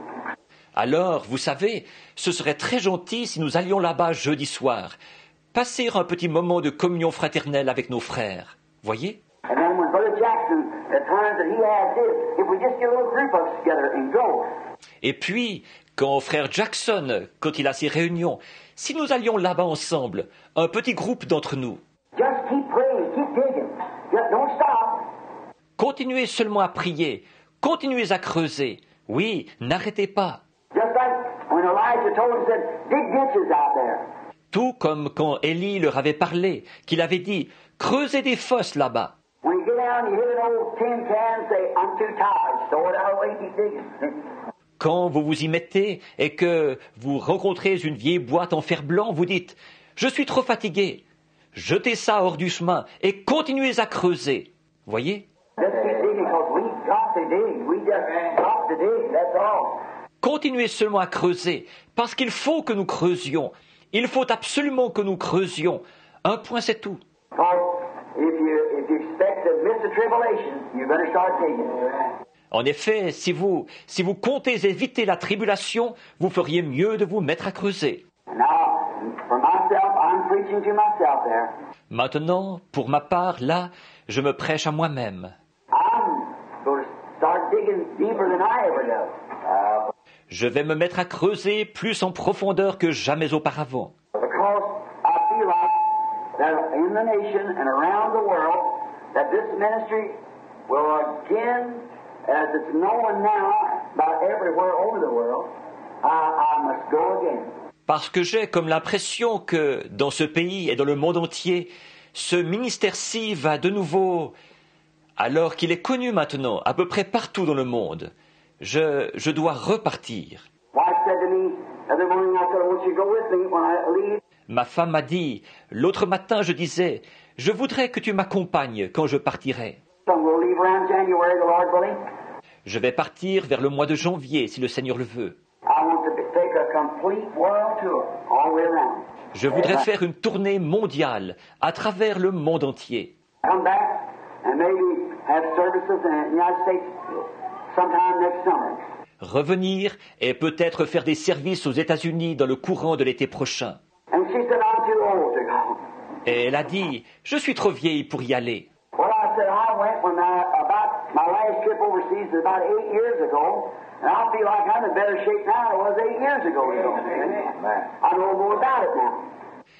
Alors, vous savez, ce serait très gentil si nous allions là-bas jeudi soir, passer un petit moment de communion fraternelle avec nos frères. Voyez? And then when Brother Jackson, the times that he has his, if we just get a little group of us together and go. Et puis, quand frère Jackson, quand il a ses réunions, si nous allions là-bas ensemble, un petit groupe d'entre nous, Just keep praying, keep digging. Just don't stop. continuez seulement à prier, continuez à creuser. Oui, n'arrêtez pas. Just like when Elijah told him, said, dig ditches out there. Tout comme quand Élie leur avait parlé, qu'il avait dit, creusez des fosses là-bas. When you get down, you hit an old tin can, say, I'm too tired. Throw it out away, keep digging. Quand vous vous y mettez et que vous rencontrez une vieille boîte en fer blanc, vous dites « Je suis trop fatigué ». Jetez ça hors du chemin et continuez à creuser. Voyez? Just keep digging because we've got to dig. We just got to dig, that's all. Continuez seulement à creuser parce qu'il faut que nous creusions. Il faut absolument que nous creusions. Un point, c'est tout. Because if you expect to miss the tribulation, you better start digging. En effet, si vous comptez éviter la tribulation, vous feriez mieux de vous mettre à creuser. Now, for myself, I'm preaching to myself there. Maintenant, pour ma part, là, je me prêche à moi-même. I'm going to start digging deeper than I ever did. Je vais me mettre à creuser plus en profondeur que jamais auparavant. Because I feel like that in the nation and around the world, that this ministry will again, as it's known now about everywhere over the world, I must go again. Parce que j'ai comme l'impression que dans ce pays et dans le monde entier, ce ministère-ci va de nouveau, alors qu'il est connu maintenant à peu près partout dans le monde, je dois repartir. Ma femme m'a dit, l'autre matin je disais, je voudrais que tu m'accompagnes quand je partirai. Je vais partir vers le mois de janvier, si le Seigneur le veut. Je voudrais faire une tournée mondiale à travers le monde entier. Revenir et peut-être faire des services aux États-Unis dans le courant de l'été prochain. Et elle a dit, je suis trop vieille pour y aller.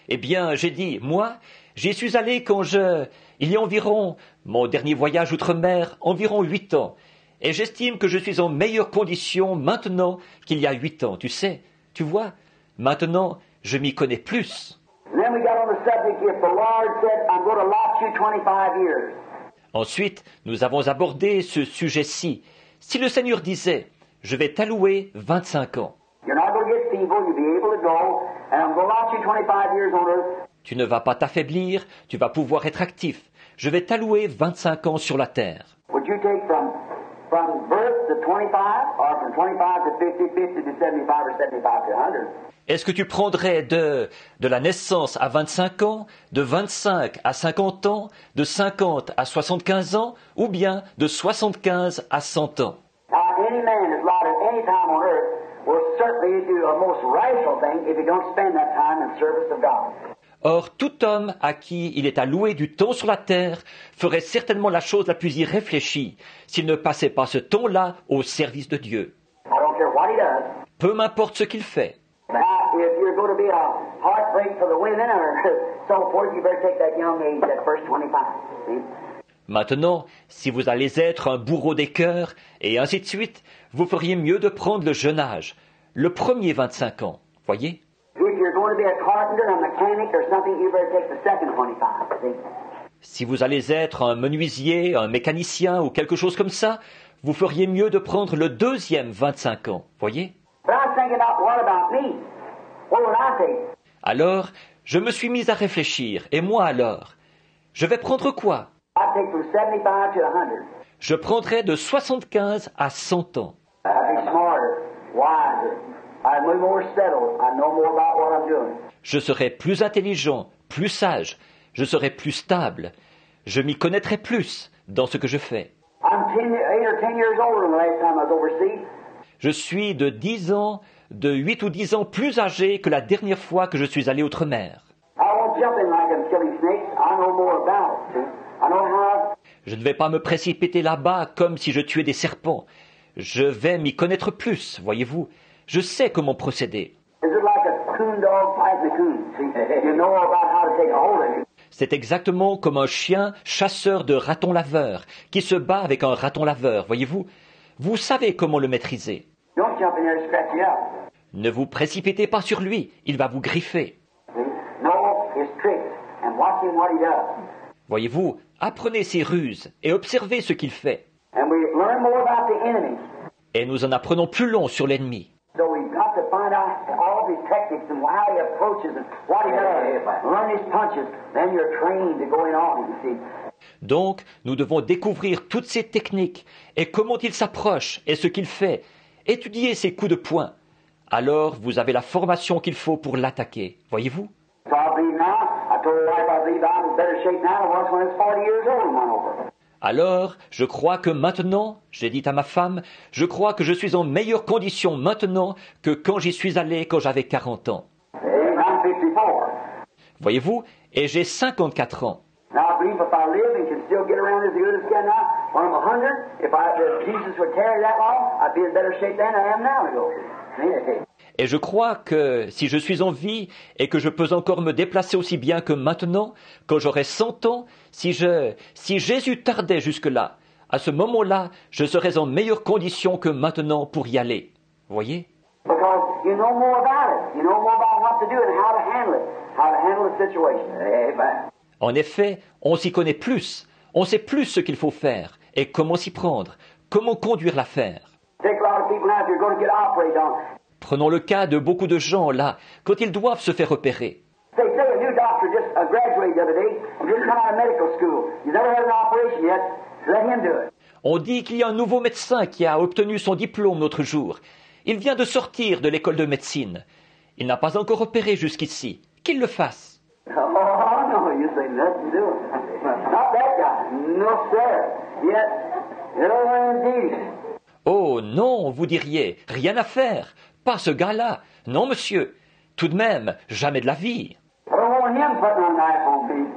Eh bien, j'ai dit, moi, j'y suis allé il y a environ, mon dernier voyage outre-mer, environ 8 ans. Et j'estime que je suis en meilleure condition maintenant qu'il y a 8 ans. Tu sais, tu vois, maintenant, je m'y connais plus. Ensuite, nous avons abordé ce sujet-ci. Si le Seigneur disait, je vais t'allouer 25 ans. Tu ne vas pas t'affaiblir, tu vas pouvoir être actif. Je vais t'allouer 25 ans sur la terre. Est-ce que tu prendrais de la naissance à 25 ans, de 25 à 50 ans, de 50 à 75 ans, ou bien de 75 à 100 ans? Or, tout homme à qui il est alloué du temps sur la terre ferait certainement la chose la plus irréfléchie s'il ne passait pas ce temps-là au service de Dieu. Peu m'importe ce qu'il fait. Maintenant, si vous allez être un bourreau des cœurs, et ainsi de suite, vous feriez mieux de prendre le jeune âge, le premier 25 ans, voyez? Si vous allez être un menuisier, un mécanicien ou quelque chose comme ça, vous feriez mieux de prendre le deuxième 25 ans, voyez? Alors, je me suis mis à réfléchir, et moi alors? Je vais prendre quoi? Je prendrai de 75 à 100 ans. Je serai plus intelligent, plus sage, je serai plus stable, je m'y connaîtrai plus dans ce que je fais. Je suis de 8 ou 10 ans plus âgé que la dernière fois que je suis allé outre-mer. Je ne vais pas me précipiter là-bas comme si je tuais des serpents. Je vais m'y connaître plus, voyez-vous. Je sais comment procéder. C'est exactement comme un chien chasseur de ratons laveurs qui se bat avec un raton laveur, voyez-vous. Vous savez comment le maîtriser. Ne vous précipitez pas sur lui, il va vous griffer. Voyez-vous, apprenez ses ruses et observez ce qu'il fait. Et nous en apprenons plus long sur l'ennemi. Donc, nous devons découvrir toutes ces techniques et comment il s'approche et ce qu'il fait. Étudier ses coups de poing. Alors, vous avez la formation qu'il faut pour l'attaquer. Voyez-vous? Alors, je crois que maintenant, j'ai dit à ma femme, je crois que je suis en meilleure condition maintenant que quand j'y suis allé quand j'avais 40 ans. I'm 54. Voyez-vous, et j'ai 54 ans. Now I believe if I live and can still get around as good as I can now, when I'm 100, if Jesus would tarry that long, I'd be in better shape than I am now to go. Et je crois que si je suis en vie et que je peux encore me déplacer aussi bien que maintenant, quand j'aurai 100 ans, si Jésus tardait jusque-là, à ce moment-là, je serais en meilleure condition que maintenant pour y aller. Voyez? Because you know more about it. You know more about what to do and how to handle the situation. Amen. En effet, on s'y connaît plus, on sait plus ce qu'il faut faire et comment s'y prendre, comment conduire l'affaire. Take a lot of people now if you're going to get operated on. Prenons le cas de beaucoup de gens là, quand ils doivent se faire opérer. Say a new doctor just graduated the other day, just come out of medical school. He's never had an operation yet. Let him do it. On dit qu'il y a un nouveau médecin qui a obtenu son diplôme l'autre jour. Il vient de sortir de l'école de médecine. Il n'a pas encore opéré jusqu'ici. Qu'il le fasse. Oh, no, you say nothing to it. Not that guy. No, sir. Yet, no, indeed. Oh non, vous diriez, rien à faire. Pas ce gars-là. Non, monsieur. Tout de même, jamais de la vie. I don't want him putting a knife on me.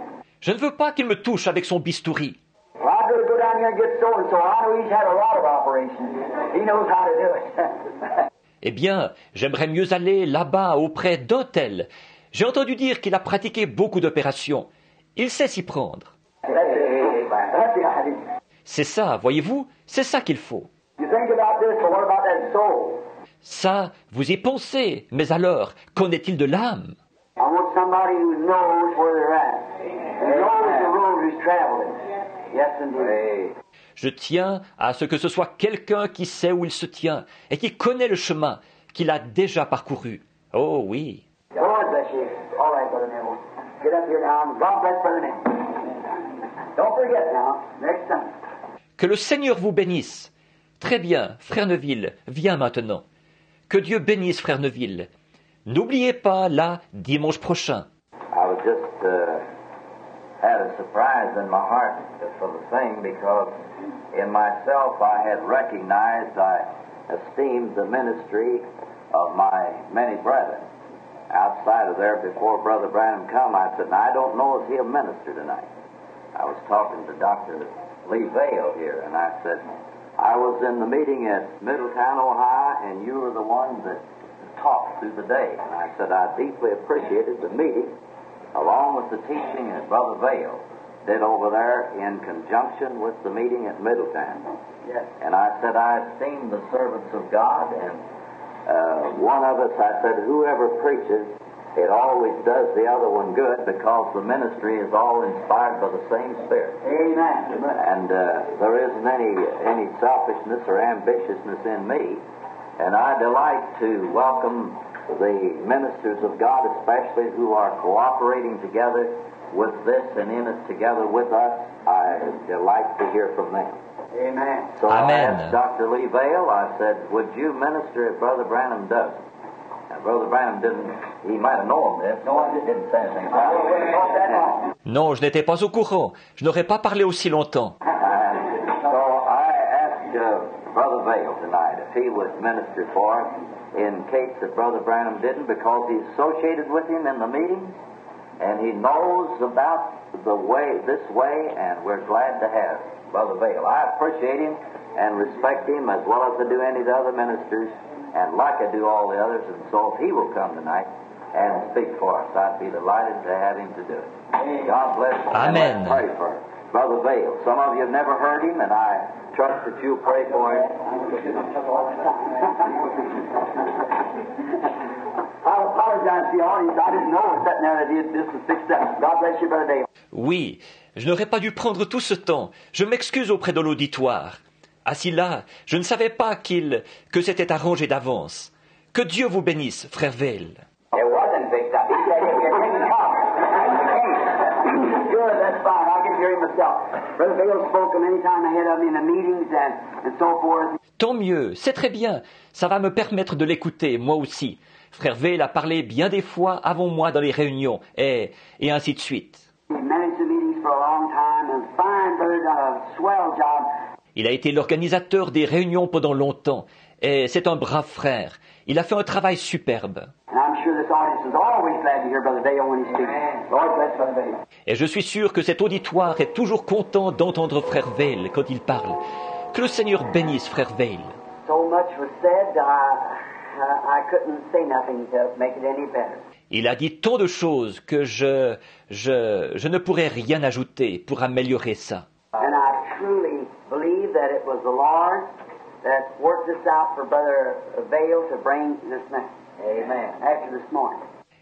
Je ne veux pas qu'il me touche avec son bistouri. Well, I'd rather go down here and get so-and-so. I know he's had a lot of operations. He knows how to do it. Eh bien, j'aimerais mieux aller là-bas auprès d'un tel. J'ai entendu dire qu'il a pratiqué beaucoup d'opérations. Il sait s'y prendre. That's the idea. C'est ça, voyez-vous, c'est ça qu'il faut. You think about this, but what about that soul? Ça, vous y pensez, mais alors, qu'en est-il de l'âme? I want somebody who knows where they're at. Who knows the road who's traveling. Yes, indeed. Je tiens à ce que ce soit quelqu'un qui sait où il se tient et qui connaît le chemin qu'il a déjà parcouru. Oh oui. Lord bless you. All right, Brother Neville. Get up here now. God bless Brother Neville. Don't forget now, next time. Que le Seigneur vous bénisse. Très bien, Frère Neville, viens maintenant. Que Dieu bénisse Frère Neville. N'oubliez pas, là, dimanche prochain. I was just had a surprise in my heart for the thing because in myself I had recognized, I esteemed the ministry of my many brethren. Outside of there, before Brother Branham come, I said, now I don't know if he'll minister tonight. I was talking to Dr. Lee Vale here, and I said, I was in the meeting at Middletown, Ohio, and you were the one that talked through the day. And I said, I deeply appreciated the meeting, along with the teaching that Brother Vale did over there in conjunction with the meeting at Middletown. Yes. And I said, I esteem the servants of God, and one of us, I said, whoever preaches, it always does the other one good because the ministry is all inspired by the same Spirit. Amen. And there isn't any selfishness or ambitiousness in me. And I delight to welcome the ministers of God, especially who are cooperating together with this and in it together with us. I delight to hear from them. Amen. So Amen. I asked Dr. Lee Vale, I said, would you minister if Brother Branham doesn't? Now, Brother Branham he might have known this. No, I didn't say anything about it. Non, je n'étais pas au courant. Je n'aurais pas parlé aussi longtemps. So I asked Brother Vale tonight if he would minister for us in case that Brother Branham didn't, because he's associated with him in the meetings and he knows about this way, and we're glad to have Brother Vale. I appreciate him and respect him as well as I do any of the other ministers, and like I do all the others, and so if he will come tonight and speak for us, I'd be delighted to have him to do it. God bless him. Amen. And let's pray for Brother Vale. Some of you have never heard him, and I trust that you'll pray for him. I apologize to the audience. I didn't know it was sitting there that this was fixed up. God bless you, Brother Dave. Oui, je n'aurais pas dû prendre tout ce temps. Je m'excuse auprès de l'auditoire. Assis là, je ne savais pas que c'était arrangé d'avance. Que Dieu vous bénisse, Frère Vale. It wasn't fixed up. He said it didn't come. Good, that's fine. I can hear him myself. Brother Vale spoke many times ahead of me in the meetings and so forth. Tant mieux, c'est très bien. Ça va me permettre de l'écouter, moi aussi. Frère Vale a parlé bien des fois avant moi dans les réunions, et ainsi de suite. He managed the meetings for a long time, and fine brother, done a swell job. Il a été l'organisateur des réunions pendant longtemps, et c'est un brave frère. Il a fait un travail superbe. And I'm sure this audience is always glad to hear Brother Dale when he speaks. Lord bless Brother Dale. Et je suis sûr que cet auditoire est toujours content d'entendre frère Veil quand il parle. Que le Seigneur bénisse frère Veil. So much was said, I couldn't say nothing to make it any better. Il a dit tant de choses que je ne pourrais rien ajouter pour améliorer ça. And I truly believe that it was the Lord that worked this out for Brother Vale to bring this message. Amen. After this morning.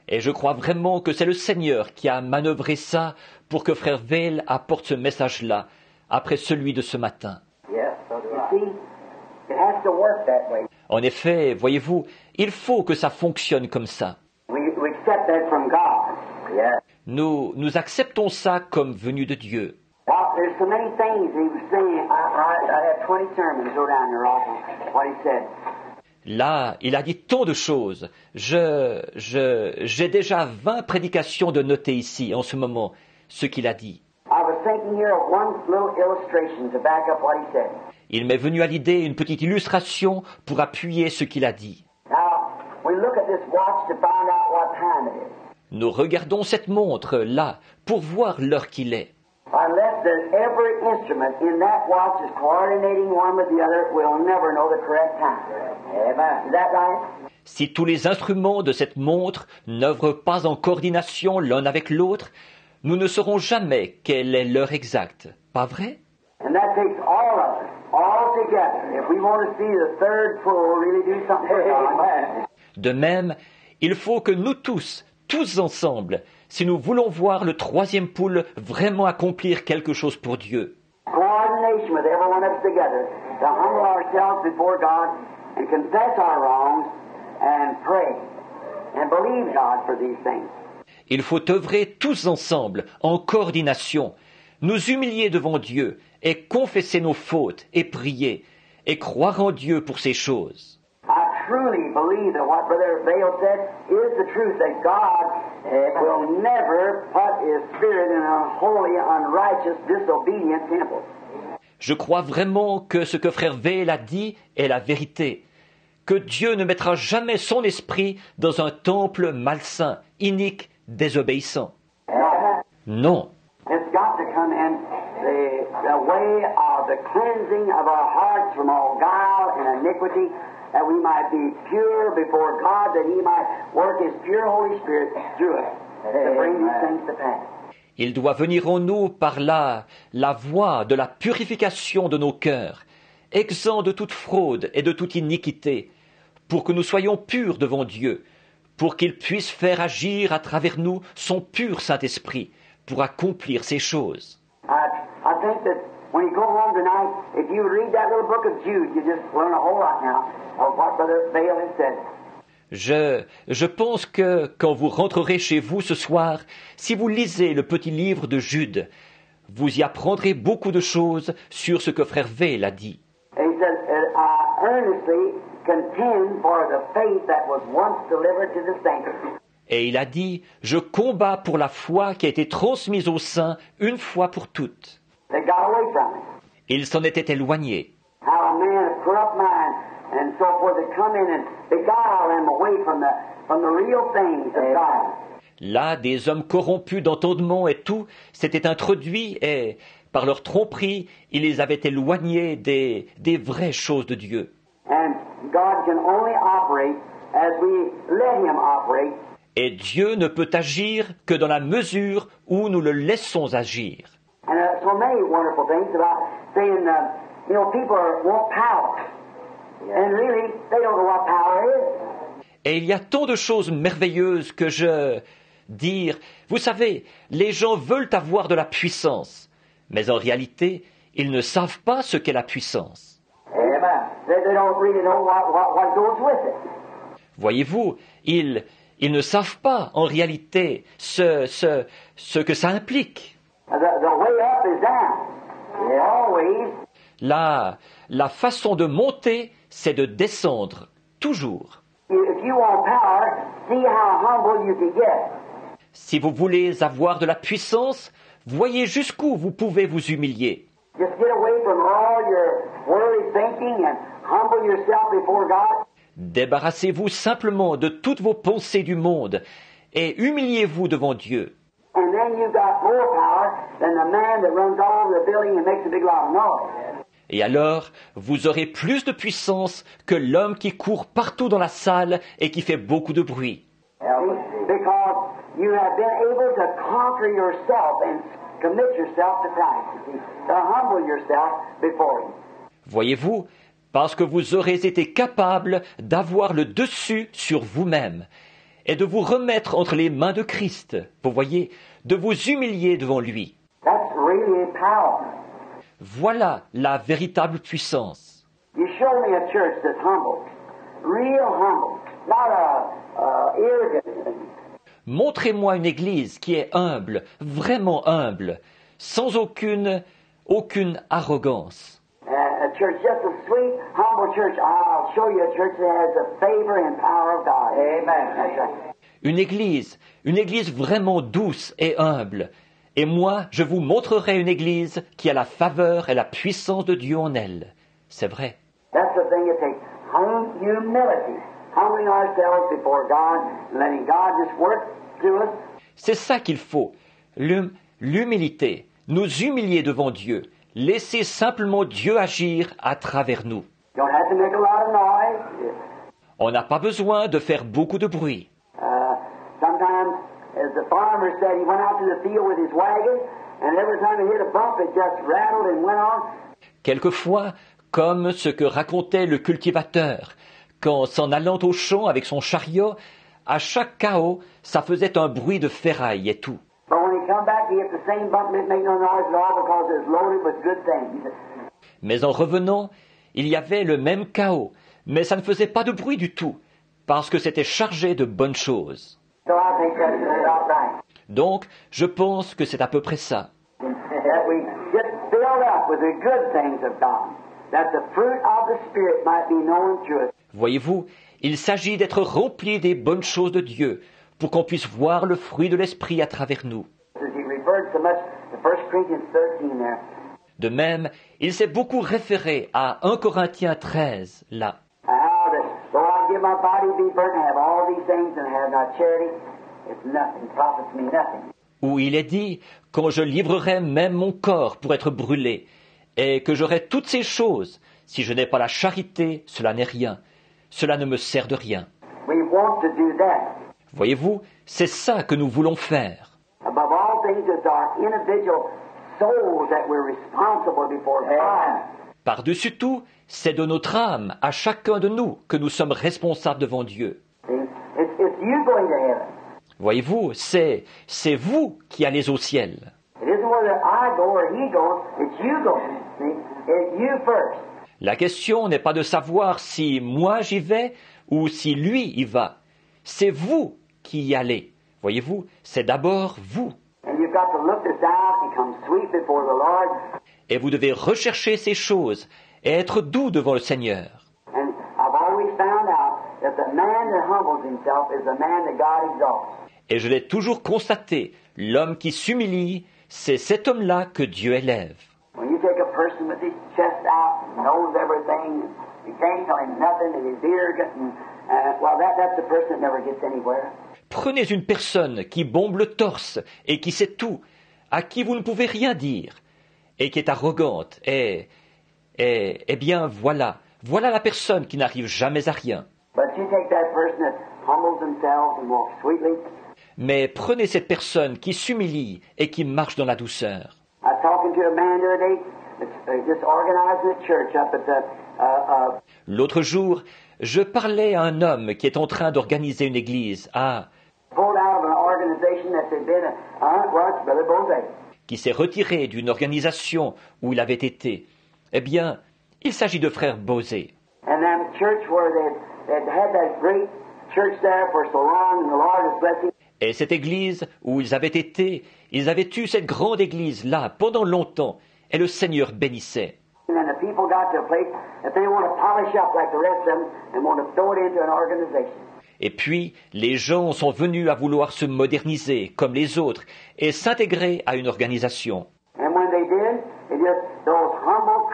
Et je crois vraiment que c'est le Seigneur qui a manœuvré ça pour que frère Veil apporte ce message-là, après celui de ce matin. Yes, so do I. You see, it has to work that way. En effet, voyez-vous, il faut que ça fonctionne comme ça. We accept that from God. Yes. Nous acceptons ça comme venu de Dieu. Well, there's so many things he was saying. I had 20 sermons go down there also, what he said. Là, il a dit tant de choses. J'ai déjà 20 prédications de noter ici, en ce moment, ce qu'il a dit. I was thinking here of one little illustration to back up what he said. Il m'est venu à l'idée une petite illustration pour appuyer ce qu'il a dit. Now, we look at this watch to find out what time it is. Nous regardons cette montre là pour voir l'heure qu'il est. Unless every instrument in that watch is coordinating one with the other, we'll never know the correct time. Amen. Is that right? Si tous les instruments de cette montre n'œuvrent pas en coordination l'un avec l'autre, nous ne saurons jamais quelle est l'heure exacte. Pas vrai? And that takes all of us, all together. If we want to see the third pull really do something for God. De même, il faut que nous tous ensemble, si nous voulons voir le troisième poule vraiment accomplir quelque chose pour Dieu. Coordination with every one of us together to humble ourselves before God and confess our wrongs and pray and believe God for these things. Il faut œuvrer tous ensemble, en coordination, nous humilier devant Dieu et confesser nos fautes et prier et croire en Dieu pour ces choses. I truly believe that what Brother Vale said is the truth, that God will never put His Spirit in an unholy, unrighteous, disobedient temple. Je crois vraiment que ce que frère Veil a dit est la vérité, que Dieu ne mettra jamais son esprit dans un temple malsain, inique, désobéissant. Non. It's got to come in the way of the cleansing of our hearts from all guile and iniquity, that we might be pure before God, that He might work His pure Holy Spirit through us to bring these things to pass. Il doit venir en nous par là la voie de la purification de nos cœurs, exempts de toute fraude et de toute iniquité, pour que nous soyons purs devant Dieu, pour qu'il puisse faire agir à travers nous son pur Saint-Esprit, pour accomplir ces choses. I think that when you go home tonight, if you read that little book of Jude, you just learn a whole lot now of what Brother Vale has said. Je pense que quand vous rentrerez chez vous ce soir, si vous lisez le petit livre de Jude, vous y apprendrez beaucoup de choses sur ce que frère Veil a dit. And he said, I earnestly contend for the faith that was once delivered to the saints. Et il a dit, je combats pour la foi qui a été transmise aux saints une fois pour toutes. They got away from it. Ils s'en étaient éloignés. How a man of corrupt mind and so forth had come in and beguile them away from the real things of God. Là, des hommes corrompus d'entendement et tout s'étaient introduits et, par leur tromperie, ils les avaient éloignés des vraies choses de Dieu. And God can only operate as we let Him operate. Et Dieu ne peut agir que dans la mesure où nous le laissons agir. And so many wonderful things about saying, people want power. And really, they don't know what power is. Et il y a tant de choses merveilleuses que dire, vous savez, les gens veulent avoir de la puissance, mais en réalité, ils ne savent pas ce qu'est la puissance. Amen. They don't really know what goes with it. Voyez-vous, ils ne savent pas en réalité ce que ça implique. The way up is down. Always. La façon de monter, c'est de descendre, toujours. If you want power, see how humble you can get. Si vous voulez avoir de la puissance, voyez jusqu'où vous pouvez vous humilier. Just get away from all your worldly thinking and humble yourself before God. Débarrassez-vous simplement de toutes vos pensées du monde et humiliez-vous devant Dieu. And then you've got more power than the man that runs all over the building and makes a big lot of noise. Et alors, vous aurez plus de puissance que l'homme qui court partout dans la salle et qui fait beaucoup de bruit. Because you have been able to conquer yourself and commit yourself to Christ, to humble yourself before Him. Voyez-vous, parce que vous aurez été capable d'avoir le dessus sur vous-même et de vous remettre entre les mains de Christ, vous voyez, de vous humilier devant lui. That's really power. Voilà la véritable puissance. You show me a church that's humble, real humble, not arrogant. Montrez-moi une église qui est humble, vraiment humble, sans aucune arrogance. A church just a sweet, humble church. I'll show you a church that has the favor and power of God. Amen. That's right. Une église vraiment douce et humble. Et moi, je vous montrerai une église qui a la faveur et la puissance de Dieu en elle. C'est vrai. That's the thing it takes. Humility. Humbling ourselves before God, and letting God just work through us. C'est ça qu'il faut. L'humilité. Nous humilier devant Dieu. Laisser simplement Dieu agir à travers nous. Don't have to make a lot of noise. On n'a pas besoin de faire beaucoup de bruit. Sometimes, as the farmer said, he went out to the field with his wagon, and every time he hit a bump, it just rattled and went on. Quelquefois, comme ce que racontait le cultivateur, quand s'en allant au champ avec son chariot, à chaque chaos, ça faisait un bruit de ferraille et tout. But when he come back, he hit the same bump, didn't make no noise at all because it was loaded with good things. Mais en revenant, il y avait le même chaos, mais ça ne faisait pas de bruit du tout, parce que c'était chargé de bonnes choses. So I think that's about right. Donc, je pense que c'est à peu près ça. That we get filled up with the good things of God, that the fruit of the Spirit might be known to us. Voyez-vous, il s'agit d'être rempli des bonnes choses de Dieu, pour qu'on puisse voir le fruit de l'Esprit à travers nous. As he referred so much to 1 Corinthians 13 there. De même, il s'est beaucoup référé à 1 Corinthiens 13, là. How that, though I give my body to be burnt and have all these things and have not charity, it's nothing, profits me nothing. Où il est dit, quand je livrerai même mon corps pour être brûlé, et que j'aurai toutes ces choses, si je n'ai pas la charité, cela n'est rien. Cela ne me sert de rien. We want to do that. Voyez-vous, c'est ça que nous voulons faire. Above all things, it's our individual souls that we're responsible before God. Par-dessus tout, c'est de notre âme, à chacun de nous, que nous sommes responsables devant Dieu. See? It's you going to heaven. Voyez-vous, c'est vous qui allez au ciel. It isn't whether I go or he goes, it's you going. See? It's you first. La question n'est pas de savoir si moi j'y vais ou si lui y va. C'est vous qui y allez. Voyez-vous, c'est d'abord vous. And you've got to look this out, become sweet before the Lord. Et vous devez rechercher ces choses et être doux devant le Seigneur. And I've always found out that the man that humbles himself is the man that God exalts. Et je l'ai toujours constaté, l'homme qui s'humilie, c'est cet homme-là que Dieu élève. When you take a person with his chest out, knows everything, you can't tell him nothing, and he's arrogant, and well, that's the person that never gets anywhere. Prenez une personne qui bombe le torse et qui sait tout, à qui vous ne pouvez rien dire, et qui est arrogante, et bien voilà la personne qui n'arrive jamais à rien. But you take that person that humbles themselves and walks sweetly. Mais prenez cette personne qui s'humilie et qui marche dans la douceur. I was talking to a man the other day that's just organizing a church up at the L'autre jour, je parlais à un homme qui est en train d'organiser une église pulled out of an organization that had been it's Brother Bose. qui s'est retiré d'une organisation où il avait été. Eh bien, il s'agit de frère Bosé. And that church where they'd had that great church there for so long, and the Lord is blessing. Et cette église où ils avaient été, ils avaient eu cette grande église là pendant longtemps, et le Seigneur bénissait. And then the people got to a place that they want to polish up like the rest of them and want to throw it into an organization. Et puis, les gens sont venus à vouloir se moderniser comme les autres et s'intégrer à une organisation. And when they did, those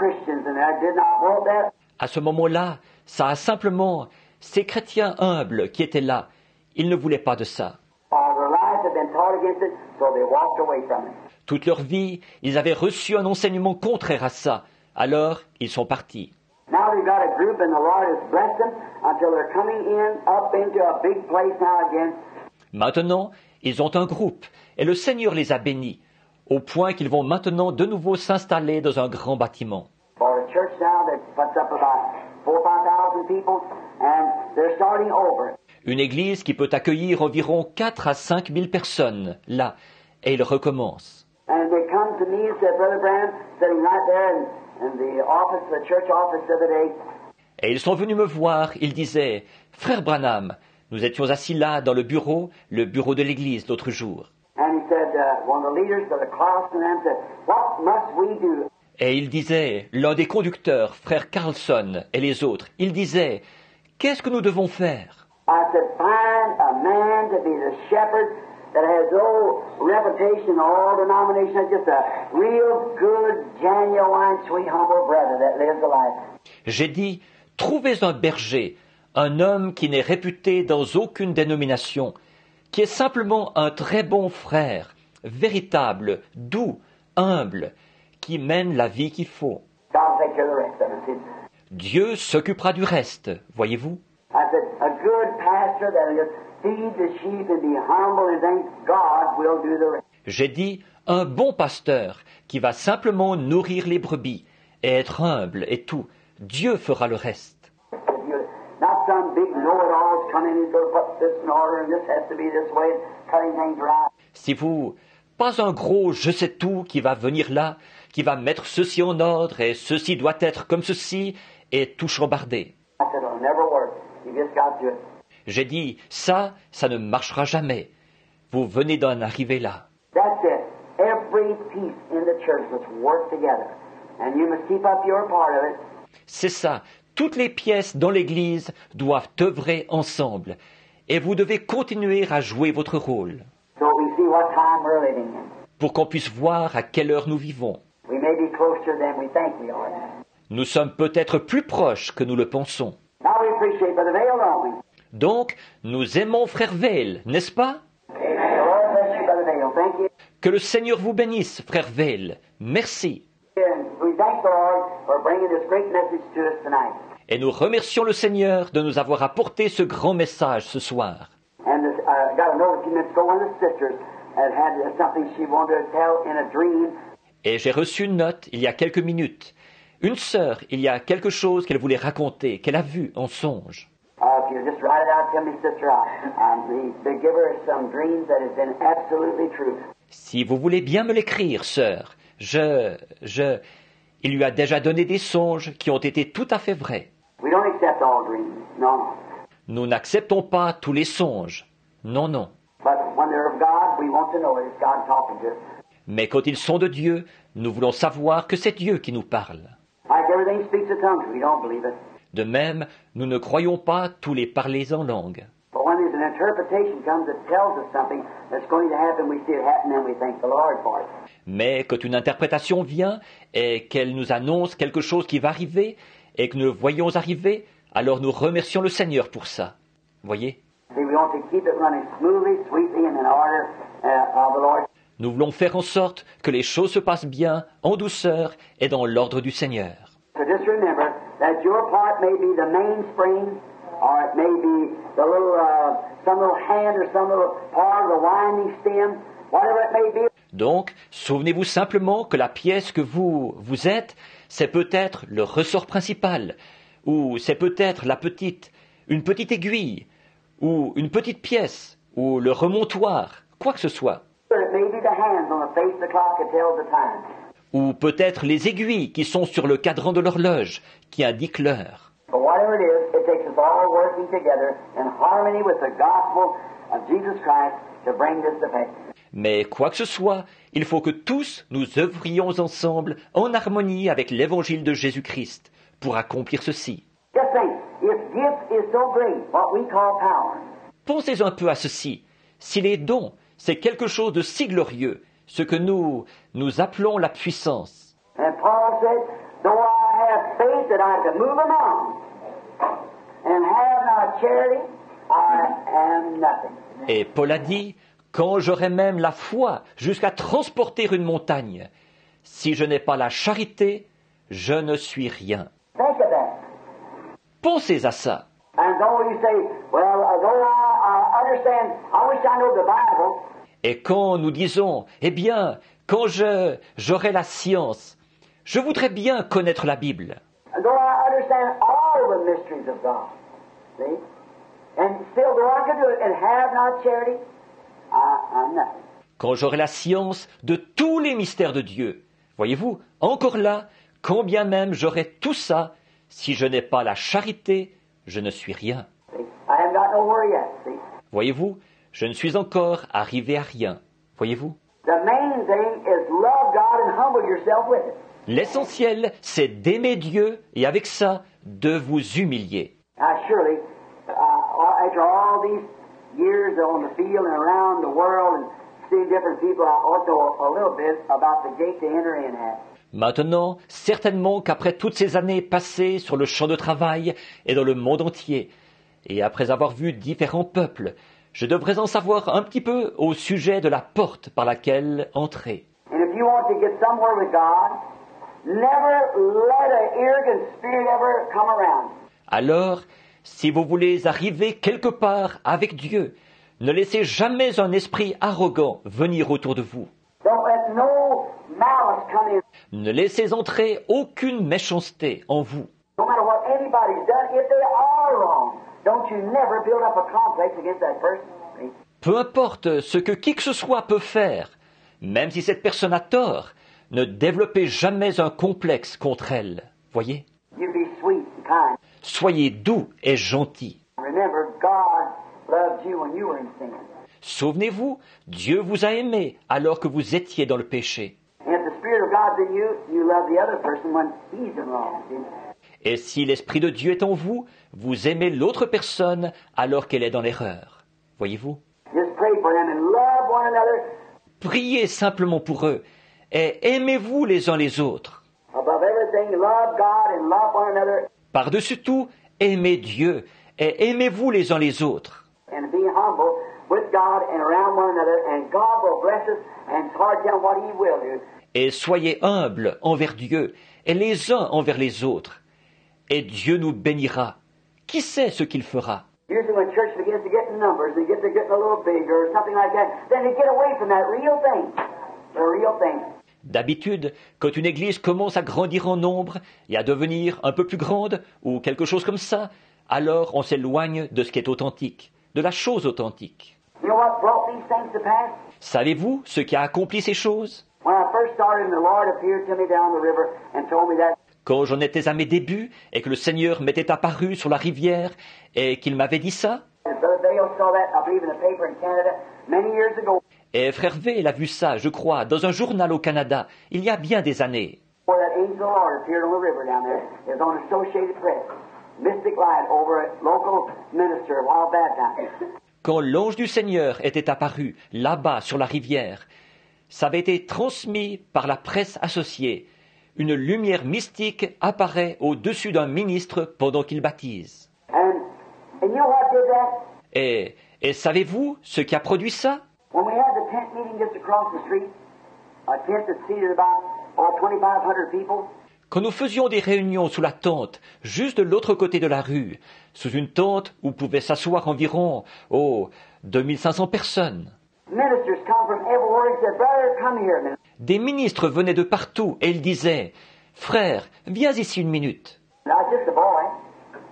Christians in there did not want that. À ce moment-là, ça a simplement ces chrétiens humbles qui étaient là. Ils ne voulaient pas de ça. Their lives had been taught against it, so they walked away from it. Toute leur vie, ils avaient reçu un enseignement contraire à ça. Alors, ils sont partis. Now they've got a group and the Lord has blessed them until they're coming in up into a big place now again. Maintenant, ils ont un groupe et le Seigneur les a bénis, au point qu'ils vont maintenant de nouveau s'installer dans un grand bâtiment. For a church now that puts up about 4,000 or 5,000 people, and they're starting over. Une église qui peut accueillir environ 4 à 5 000 personnes, là, et ils recommencent. And they come to me and said, Brother Branham, sitting right there in the office, the church office the other day. Et ils sont venus me voir, ils disaient, « Frère Branham, nous étions assis là dans le bureau de l'église l'autre jour. » And he said, one of the leaders of the class and them said, what must we do? Et il disait, l'un des conducteurs, frère Carlson, et les autres, ils disaient, « Qu'est-ce que nous devons faire ?» I said, find a man to be the shepherd that has no reputation in all denominations, just a real good, genuine, sweet, humble brother that lives a life. J'ai dit, trouvez un berger, un homme qui n'est réputé dans aucune dénomination, qui est simplement un très bon frère, véritable, doux, humble, qui mène la vie qu'il faut. God will take care of the rest of it. Dieu s'occupera du reste, voyez-vous. I said, a good pastor that will just feed the sheep and be humble and things, God will do the rest. J'ai dit, un bon pasteur qui va simplement nourrir les brebis et être humble et tout, Dieu fera le reste. Not some big know-it-alls coming and going to put this in order and this has to be this way, cutting things right. Si vous, pas un gros je sais tout qui va venir là, qui va mettre ceci en ordre et ceci doit être comme ceci et tout chambarder. I said, it'll never work. You just got to it. J'ai dit, ça ne marchera jamais. Vous venez d'en arriver là. That's it. Every piece in the church must work together. And you must keep up your part of it. C'est ça. Toutes les pièces dans l'Église doivent œuvrer ensemble. Et vous devez continuer à jouer votre rôle. So we see what time we're living in. Pour qu'on puisse voir à quelle heure nous vivons. We may be closer than we think we are. Nous sommes peut-être plus proches que nous le pensons. Now we appreciate Brother Vail, don't we? Donc, nous aimons Frère Vail, n'est-ce pas? Amen. The Lord bless you, Brother Vail. Thank you. Que le Seigneur vous bénisse, Frère Vail. Merci. And we thank the Lord for bringing this great message to us tonight. Et nous remercions le Seigneur de nous avoir apporté ce grand message ce soir. And this, got a note a few minutes ago, one of the sisters had something she wanted to tell in a dream. Et j'ai reçu une note il y a quelques minutes. Une sœur, il y a quelque chose qu'elle voulait raconter, qu'elle a vu en songe. If you just write it out, tell me, sister, the giver some dreams that has been absolutely true. Si vous voulez bien me l'écrire, sœur, il lui a déjà donné des songes qui ont été tout à fait vrais. We don't accept all dreams, no. Nous n'acceptons pas tous les songes. Non, non. But when they're of God, we want to know it. It's God talking to us. Mais quand ils sont de Dieu, nous voulons savoir que c'est Dieu qui nous parle. Like everything speaks a tongue, we don't believe it. De même, nous ne croyons pas tous les parlers en langue. But when there's an interpretation comes that tells us something that's going to happen, we see it happen and we thank the Lord for it. Mais quand une interprétation vient et qu'elle nous annonce quelque chose qui va arriver et que nous le voyons arriver, alors nous remercions le Seigneur pour ça. Voyez? See, we want to keep it running smoothly, sweetly, and in order of the Lord. Nous voulons faire en sorte que les choses se passent bien, en douceur et dans l'ordre du Seigneur. So just remember that your part may be the mainspring, or it may be the little, some little hand or some little part of the winding stem, whatever it may be. Donc, souvenez-vous simplement que la pièce que vous êtes, c'est peut-être le ressort principal, ou c'est peut-être une petite aiguille, ou une petite pièce, ou le remontoir, quoi que ce soit. It may be the hands on the face of the clock that tells the time. Ou peut-être les aiguilles qui sont sur le cadran de l'horloge, qui indiquent l'heure. But whatever it is, it takes us all working together in harmony with the gospel of Jesus Christ to bring this to pass. Mais quoi que ce soit, il faut que tous nous œuvrions ensemble en harmonie avec l'évangile de Jésus-Christ pour accomplir ceci. Just think, if gift is so great, what we call power, Pensez un peu à ceci. Si les dons, c'est quelque chose de si glorieux, ce que nous appelons la puissance. and Paul said, though I faith that I could move among, and have not charity, I am nothing. Et Paul a dit, quand j'aurai même la foi jusqu'à transporter une montagne, si je n'ai pas la charité, je ne suis rien. Think of that. Pensez à ça. And though you say, well, though I understand, I wish I know the Bible. Et quand nous disons, eh bien, quand j'aurai la science, je voudrais bien connaître la Bible. And though I understand all the mysteries of God, see, and still though I could do it and have not charity, I'm nothing. Quand j'aurai la science de tous les mystères de Dieu, voyez-vous, encore là, quand bien même j'aurai tout ça, si je n'ai pas la charité, je ne suis rien. See, I haven't got nowhere yet. See, Voyez-vous, je ne suis encore arrivé à rien. Voyez-vous, the main thing is love God and humble yourself with it. l'essentiel, c'est d'aimer Dieu et avec ça, de vous humilier. Now, surely, after all these years on the field and around the world and seeing different people, I ought to know a little bit about the gate to enter in at. Maintenant, certainement qu'après toutes ces années passées sur le champ de travail et dans le monde entier, et après avoir vu différents peuples, je devrais en savoir un petit peu au sujet de la porte par laquelle entrer. And if you want to get somewhere with God, never let an arrogant spirit ever come around. Alors, si vous voulez arriver quelque part avec Dieu, ne laissez jamais un esprit arrogant venir autour de vous. Don't let no malice come in. Ne laissez entrer aucune méchanceté en vous. No matter what anybody's done, if they are wrong, don't you never build up a complex against that person. See? Peu importe ce que qui que ce soit peut faire, même si cette personne a tort, ne développez jamais un complexe contre elle. Voyez ? You be sweet and kind. Soyez doux et gentils. Remember, God loved you when you were in sin. Souvenez-vous, Dieu vous a aimé alors que vous étiez dans le péché. And if the Spirit of God's in you, you love the other person when he's in wrong. See? Et si l'Esprit de Dieu est en vous, vous aimez l'autre personne alors qu'elle est dans l'erreur. Voyez-vous ? Just pray for them and love one another Priez simplement pour eux et aimez-vous les uns les autres. above everything. Love God and love one another, Par-dessus tout, aimez Dieu et aimez-vous les uns les autres. and be humble with God and around one another, and God will bless us, and it's hard to tell what He will do. Et soyez humbles envers Dieu et les uns envers les autres. Et Dieu nous bénira. Qui sait ce qu'il fera? Usually when church begins to get in numbers, they get to getting a little bigger or something like that, then they get away from that real thing, the real thing. D'habitude, quand une église commence à grandir en nombre et à devenir un peu plus grande ou quelque chose comme ça, alors on s'éloigne de ce qui est authentique, de la chose authentique. You know what brought these things to pass? Savez-vous ce qui a accompli ces choses? When I first started, and the Lord appeared to me down the river and told me that Quand j'en étais à mes débuts et que le Seigneur m'était apparu sur la rivière et qu'il m'avait dit ça, Brother Dale saw that, I believe, in the paper in Canada many years ago, et Frère Vale a vu ça, je crois, dans un journal au Canada, il y a bien des années. where that angel of the Lord appeared on the river down there. It was on Associated Press. Mystic Light over a local minister a while back now. Quand l'ange du Seigneur était apparu là-bas sur la rivière, ça avait été transmis par la presse associée. Une lumière mystique apparaît au-dessus d'un ministre pendant qu'il baptise. And you know what did that? Et savez-vous ce qui a produit ça? When we had the tent meeting just across the street, a tent that seated about 2,500 people, Quand nous faisions des réunions sous la tente, juste de l'autre côté de la rue, sous une tente où pouvaient s'asseoir environ, 2500 personnes, ministers come from everywhere and said, "Brother, come here a minute." des ministres venaient de partout et ils disaient, « Frère, viens ici une minute. And I was just a boy,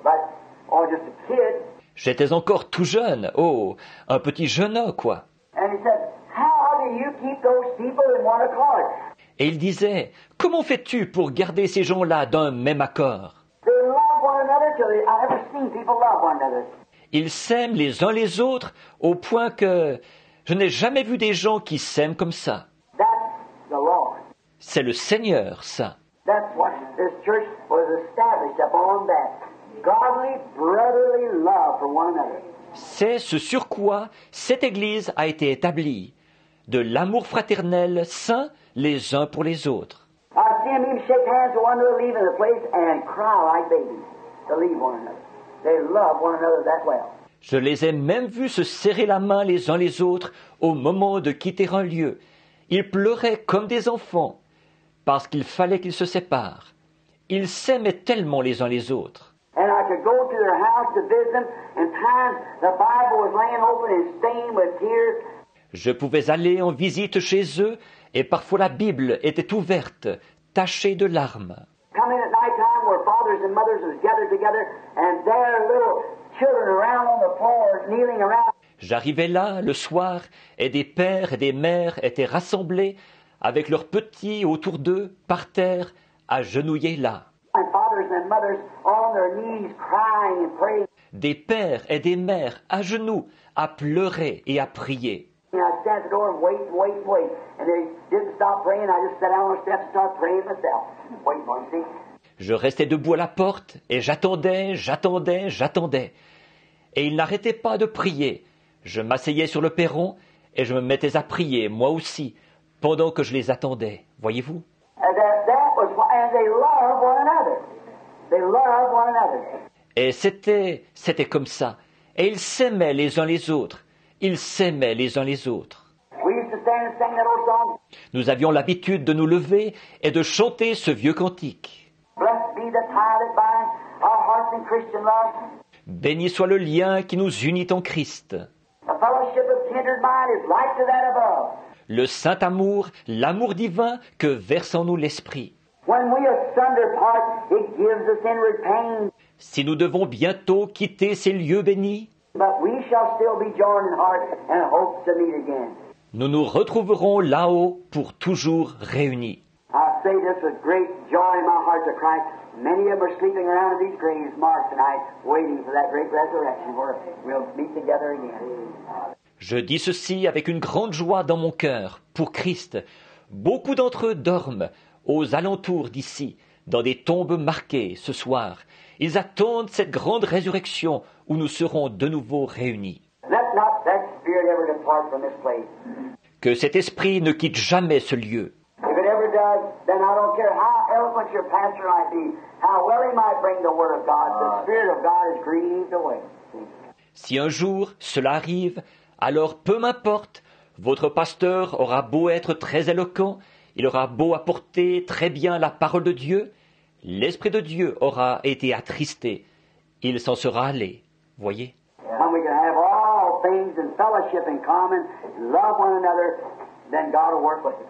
but just a kid. » J'étais encore tout jeune, un petit jeune quoi. And he said, "How do you keep those people in one accord? Et il disait, « Comment fais-tu pour garder ces gens-là d'un même accord? They love one another till I never seen people love one another." Ils s'aiment les uns les autres au point que je n'ai jamais vu des gens qui s'aiment comme ça. That's the Lord. C'est le Seigneur, ça. That's what this church was established upon, that godly, brotherly love for one another. C'est ce sur quoi cette Église a été établie, de l'amour fraternel saint les uns pour les autres. I see them even shake hands with one another leaving the place and cry like babies to leave one another. They love one another that well. Je les ai même vus se serrer la main les uns les autres au moment de quitter un lieu. Ils pleuraient comme des enfants, parce qu'il fallait qu'ils se séparent. Ils s'aimaient tellement les uns les autres. And I could go to their house to visit them, and times the Bible was laying open and stained with tears. Je pouvais aller en visite chez eux, et parfois la Bible était ouverte, tachée de larmes. Come in at night time where fathers and mothers was gathered together, and their little children around on the floor, kneeling around. J'arrivais là, le soir, et des pères et des mères étaient rassemblés, avec leurs petits autour d'eux, par terre, agenouillés là. And fathers and mothers on their knees crying and praying. Des pères et des mères à genoux, à pleurer et à prier. And I stand at the door and wait and wait and wait. And they didn't stop praying. I just sat down on the steps and started praying myself. Waiting for them, see? Je restais debout à la porte, et j'attendais. Et ils n'arrêtaient pas de prier. Je m'asseyais sur le perron, et je me mettais à prier, moi aussi, pendant que je les attendais. Voyez-vous? And and they love one another. They love one another. Et c'était comme ça. Et ils s'aimaient les uns les autres. Ils s'aimaient les uns les autres. We used to stand and sing that old song. Nous avions l'habitude de nous lever et de chanter ce vieux cantique. Blessed be the tie that binds our hearts in Christian love. Béni soit le lien qui nous unit en Christ. The fellowship of kindred mind is like to that above. Le saint amour, l'amour divin que verse en nous l'Esprit. When we asunder part, it gives us inward pain. Si nous devons bientôt quitter ces lieux bénis, But we shall still be joined in heart and hope to meet again. nous nous retrouverons là-haut pour toujours réunis. I say this with great joy in my heart to Christ. Many of them are sleeping around in these graves marked tonight, waiting for that great resurrection where we'll meet together again. Je dis ceci avec une grande joie dans mon cœur, pour Christ. Beaucoup d'entre eux dorment aux alentours d'ici, dans des tombes marquées ce soir. Ils attendent cette grande résurrection où nous serons de nouveau réunis. Let not that spirit ever depart from this place. Que cet esprit ne quitte jamais ce lieu. If it ever does, then I don't care how eloquent your pastor might be, how well he might bring the word of God, the Spirit of God is grieved away. Si un jour cela arrive, alors peu m'importe, votre pasteur aura beau être très éloquent, il aura beau apporter très bien la parole de Dieu, l'Esprit de Dieu aura été attristé, il s'en sera allé, voyez. When we can have all things in fellowship in common, love one another, then God will work with us.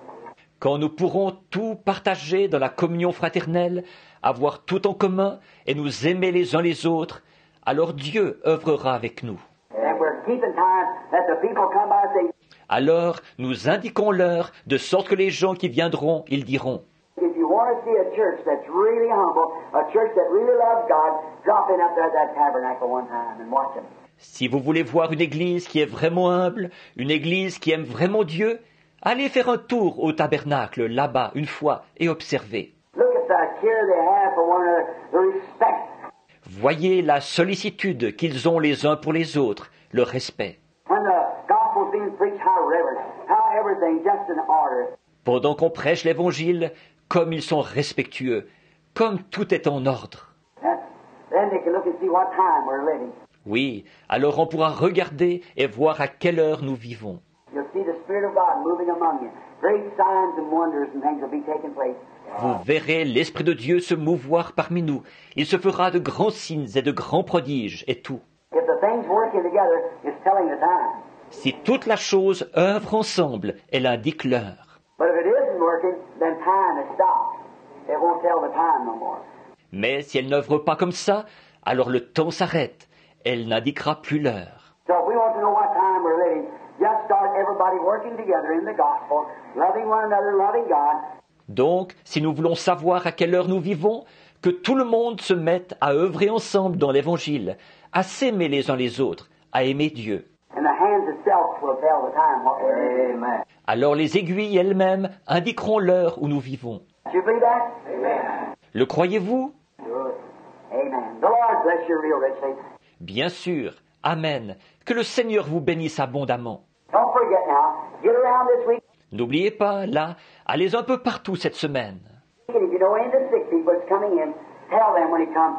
Quand nous pourrons tout partager dans la communion fraternelle, avoir tout en commun et nous aimer les uns les autres, alors Dieu œuvrera avec nous. And we're keeping time that the people come by and say, Alors nous indiquons l'heure, de sorte que les gens qui viendront, ils diront, if you want to see a church that's really humble, a church that really loves God, drop in up there at that tabernacle one time and watch them. si vous voulez voir une église qui est vraiment humble, une église qui aime vraiment Dieu, allez faire un tour au tabernacle là-bas une fois et observez. Look at the care they have for one another, the respect. Voyez la sollicitude qu'ils ont les uns pour les autres, le respect. When the gospel's being preached, how reverent, how everything just in order. Pendant qu'on prêche l'Évangile, comme ils sont respectueux, comme tout est en ordre. Then they can look and see what time we're living. Oui, alors on pourra regarder et voir à quelle heure nous vivons. You'll see the Spirit of God moving among you. Great signs and wonders and things will be taking place. Vous verrez l'Esprit de Dieu se mouvoir parmi nous. Il se fera de grands signes et de grands prodiges et tout. If the things working together is telling the time. Si toute la chose œuvre ensemble, elle indique l'heure. But if it isn't working, then time is stopped. It won't tell the time no more. Mais si elle n'œuvre pas comme ça, alors le temps s'arrête. Elle n'indiquera plus l'heure. So if we want to know what time we're living, just start everybody working together in the gospel, loving one another, loving God. Donc, si nous voulons savoir à quelle heure nous vivons, que tout le monde se mette à œuvrer ensemble dans l'Évangile, à s'aimer les uns les autres, à aimer Dieu. And the hands itself will tell the time what we're living. Amen. Alors les aiguilles elles-mêmes indiqueront l'heure où nous vivons. Do you believe that? Amen. Le croyez-vous? Good. Amen. The Lord bless you real richly. Bien sûr. Amen. Que le Seigneur vous bénisse abondamment. Don't forget now, get around this week. N'oubliez pas, là, allez un peu partout cette semaine. Any know any of the sick people that's coming in, tell them when he comes.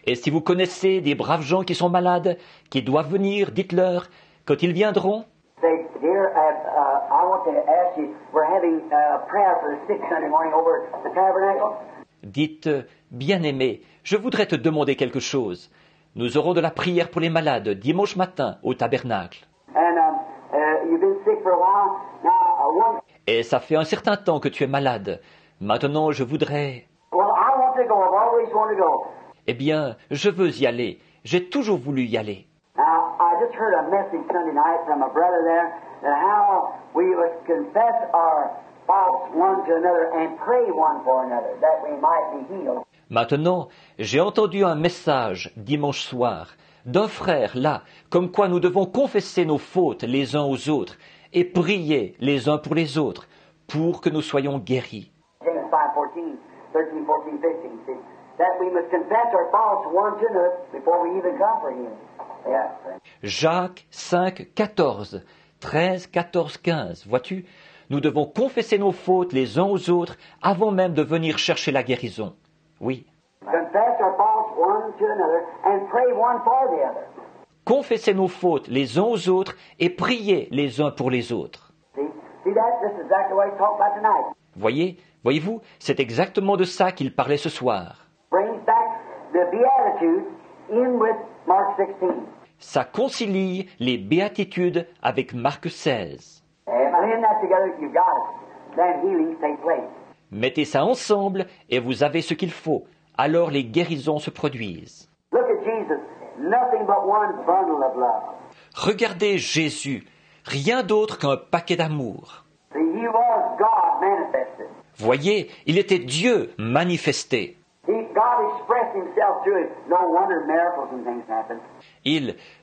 Et si vous connaissez des braves gens qui sont malades, qui doivent venir, dites-leur, quand ils viendront, Say, dear, I want to ask you, we're having a prayer for the sick Sunday morning over at the tabernacle. dites, bien-aimé, je voudrais te demander quelque chose. Nous aurons de la prière pour les malades dimanche matin au tabernacle. And you've been sick for a while. Now, Et ça fait un certain temps que tu es malade. Maintenant, je voudrais... well, I want to go. I've always wanted to go. Eh bien, je veux y aller. J'ai toujours voulu y aller. Now, I just heard a message Sunday night from a brother there that how we must confess our faults one to another and pray one for another that we might be healed. Maintenant, j'ai entendu un message dimanche soir d'un frère là, comme quoi nous devons confesser nos fautes les uns aux autres et prier les uns pour les autres pour que nous soyons guéris. James 5:14, 13, 14, 15. See, that we must confess our faults one to another before we even come for healing. Yeah. Jacques 5, 14, 13, 14, 15. Vois-tu, nous devons confesser nos fautes les uns aux autres avant même de venir chercher la guérison. Oui. Confess our faults one to another and pray one for the other. Confessez nos fautes les uns aux autres et priez les uns pour les autres. See that? This is exactly what he talked about tonight. Voyez-vous, c'est exactement de ça qu'il parlait ce soir. Brings back the Beatitudes in with Mark 16. Ça concilie les béatitudes avec Marc 16. And in that together, you've got it. Then healings take place. Mettez ça ensemble et vous avez ce qu'il faut. Alors les guérisons se produisent. Look at Jesus. Nothing but one bundle of love. Regardez Jésus, rien d'autre qu'un paquet d'amour. See, he was God manifested. Voyez, il était Dieu manifesté. God expressed himself through it. No wonder miracles and things happen.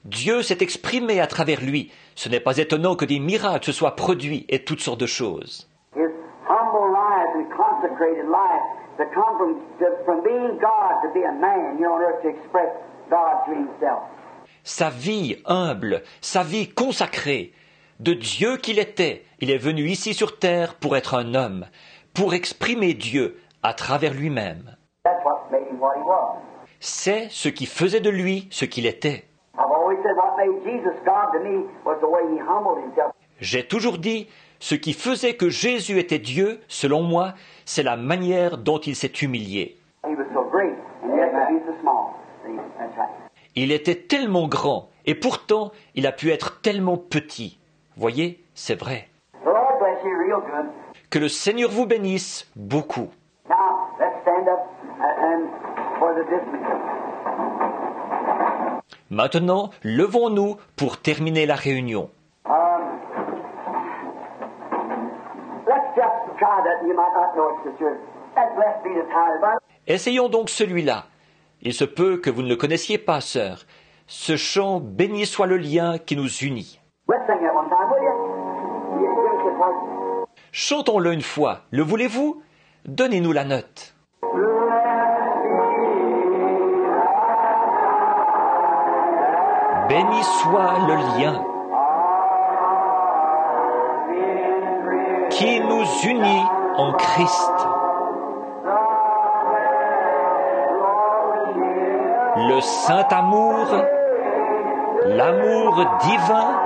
Dieu s'est exprimé à travers lui. Ce n'est pas étonnant que des miracles se soient produits et toutes sortes de choses. His humble life and consecrated life to come from being God to be a man here on earth to express God through himself. Sa vie humble, sa vie consacrée, de Dieu qu'il était, il est venu ici sur terre pour être un homme, pour exprimer Dieu à travers lui-même. That's what made him what he was. C'est ce qui faisait de lui ce qu'il était. I've always said what made Jesus God to me was the way he humbled himself. J'ai toujours dit, ce qui faisait que Jésus était Dieu, selon moi, c'est la manière dont il s'est humilié. He was so great, and yet he's so small. See, that's right. Il était tellement grand, et pourtant, il a pu être tellement petit. Voyez, c'est vrai. The Lord bless you real good. Que le Seigneur vous bénisse beaucoup. Now, let's stand up and for the dismissal. Maintenant, levons-nous pour terminer la réunion. Let's just try that. You might not know it, sister. That blessed be the tithe. But Essayons donc celui-là. Il se peut que vous ne le connaissiez pas, sœur. Ce chant, béni soit le lien qui nous unit. let's sing it one time, will you? You give us a part. Chantons-le une fois. Le voulez-vous? Donnez-nous la note. Béni soit le lien qui nous unit en Christ. Le saint amour, l'amour divin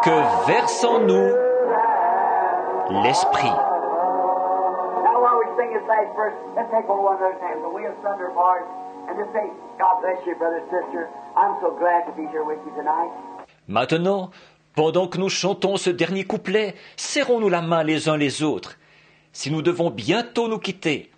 que verse en nous l'Esprit. Now, while we sing this last verse, let's take one another's hands. So we asunder apart and just say, God bless you, brother, sister. I'm so glad to be here with you tonight. Maintenant, pendant que nous chantons ce dernier couplet, serrons-nous la main les uns les autres. Si nous devons bientôt nous quitter,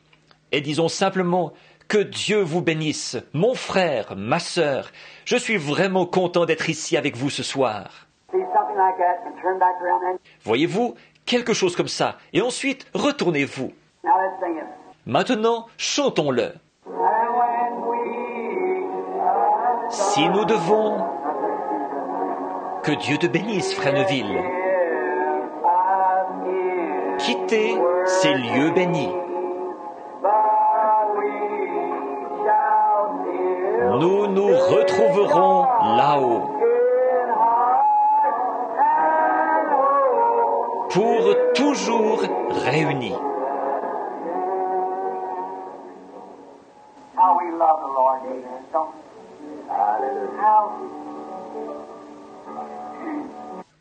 et disons simplement que Dieu vous bénisse, mon frère, ma sœur. Je suis vraiment content d'être ici avec vous ce soir. See something like that and turn back around then. Voyez-vous, quelque chose comme ça, et ensuite retournez-vous. Now let's sing it. Maintenant, chantons-le. And when we Si nous devons... Que Dieu te bénisse, frère Neville. Quitter ces lieux bénis. Nous nous retrouverons là-haut pour toujours réunis.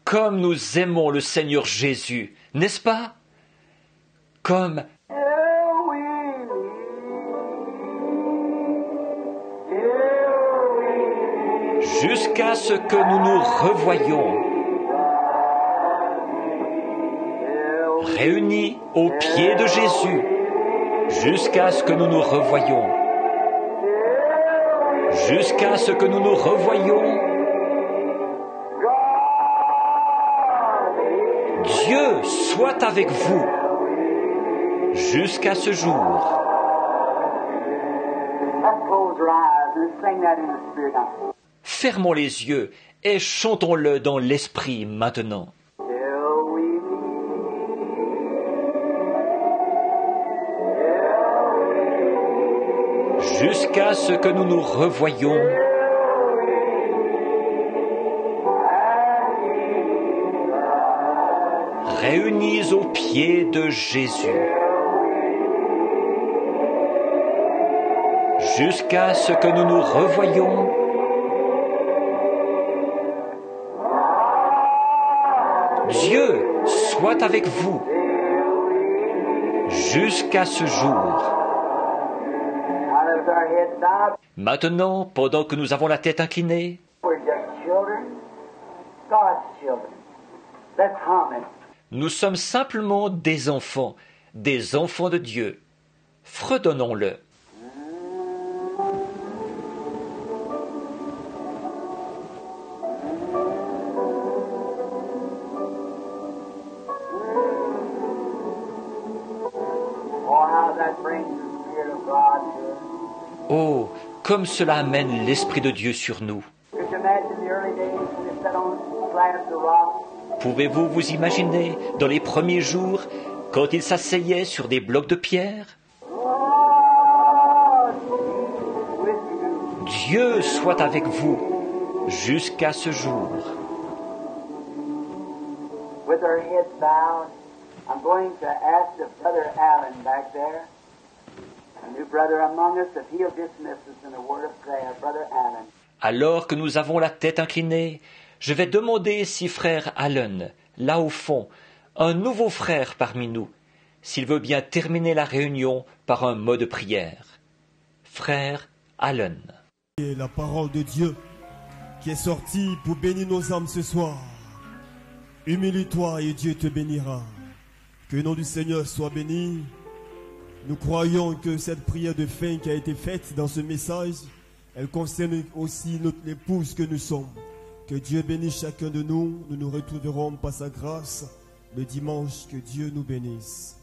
Comme nous aimons le Seigneur Jésus, n'est-ce pas? Comme jusqu'à ce que nous nous revoyions, réunis aux pieds de Jésus, jusqu'à ce que nous nous revoyions, jusqu'à ce que nous nous revoyions. Dieu soit avec vous jusqu'à ce jour. Fermons les yeux et chantons-le dans l'esprit maintenant. Jusqu'à ce que nous nous revoyions. Réunis aux pieds de Jésus. Jusqu'à ce que nous nous revoyions. Dieu soit avec vous jusqu'à ce jour. Maintenant, pendant que nous avons la tête inclinée, nous sommes simplement des enfants de Dieu. Fredonnons-le. Oh, comme cela amène l'Esprit de Dieu sur nous. Pouvez-vous vous imaginer dans les premiers jours, quand il s'asseyait sur des blocs de pierre? Dieu soit avec vous jusqu'à ce jour. I'm going to ask the Brother Allen back there, a new brother among us, if he'll dismiss us in a word of prayer. Brother Allen. Alors que nous avons la tête inclinée, je vais demander si frère Allen, là au fond, un nouveau frère parmi nous, s'il veut bien terminer la réunion par un mot de prière. Frère Allen. Et la parole de Dieu qui est sortie pour bénir nos âmes ce soir. Humilie-toi et Dieu te bénira. Que le nom du Seigneur soit béni. Nous croyons que cette prière de fin qui a été faite dans ce message, elle concerne aussi notre épouse que nous sommes. Que Dieu bénisse chacun de nous. Nous nous retrouverons par sa grâce le dimanche. Que Dieu nous bénisse.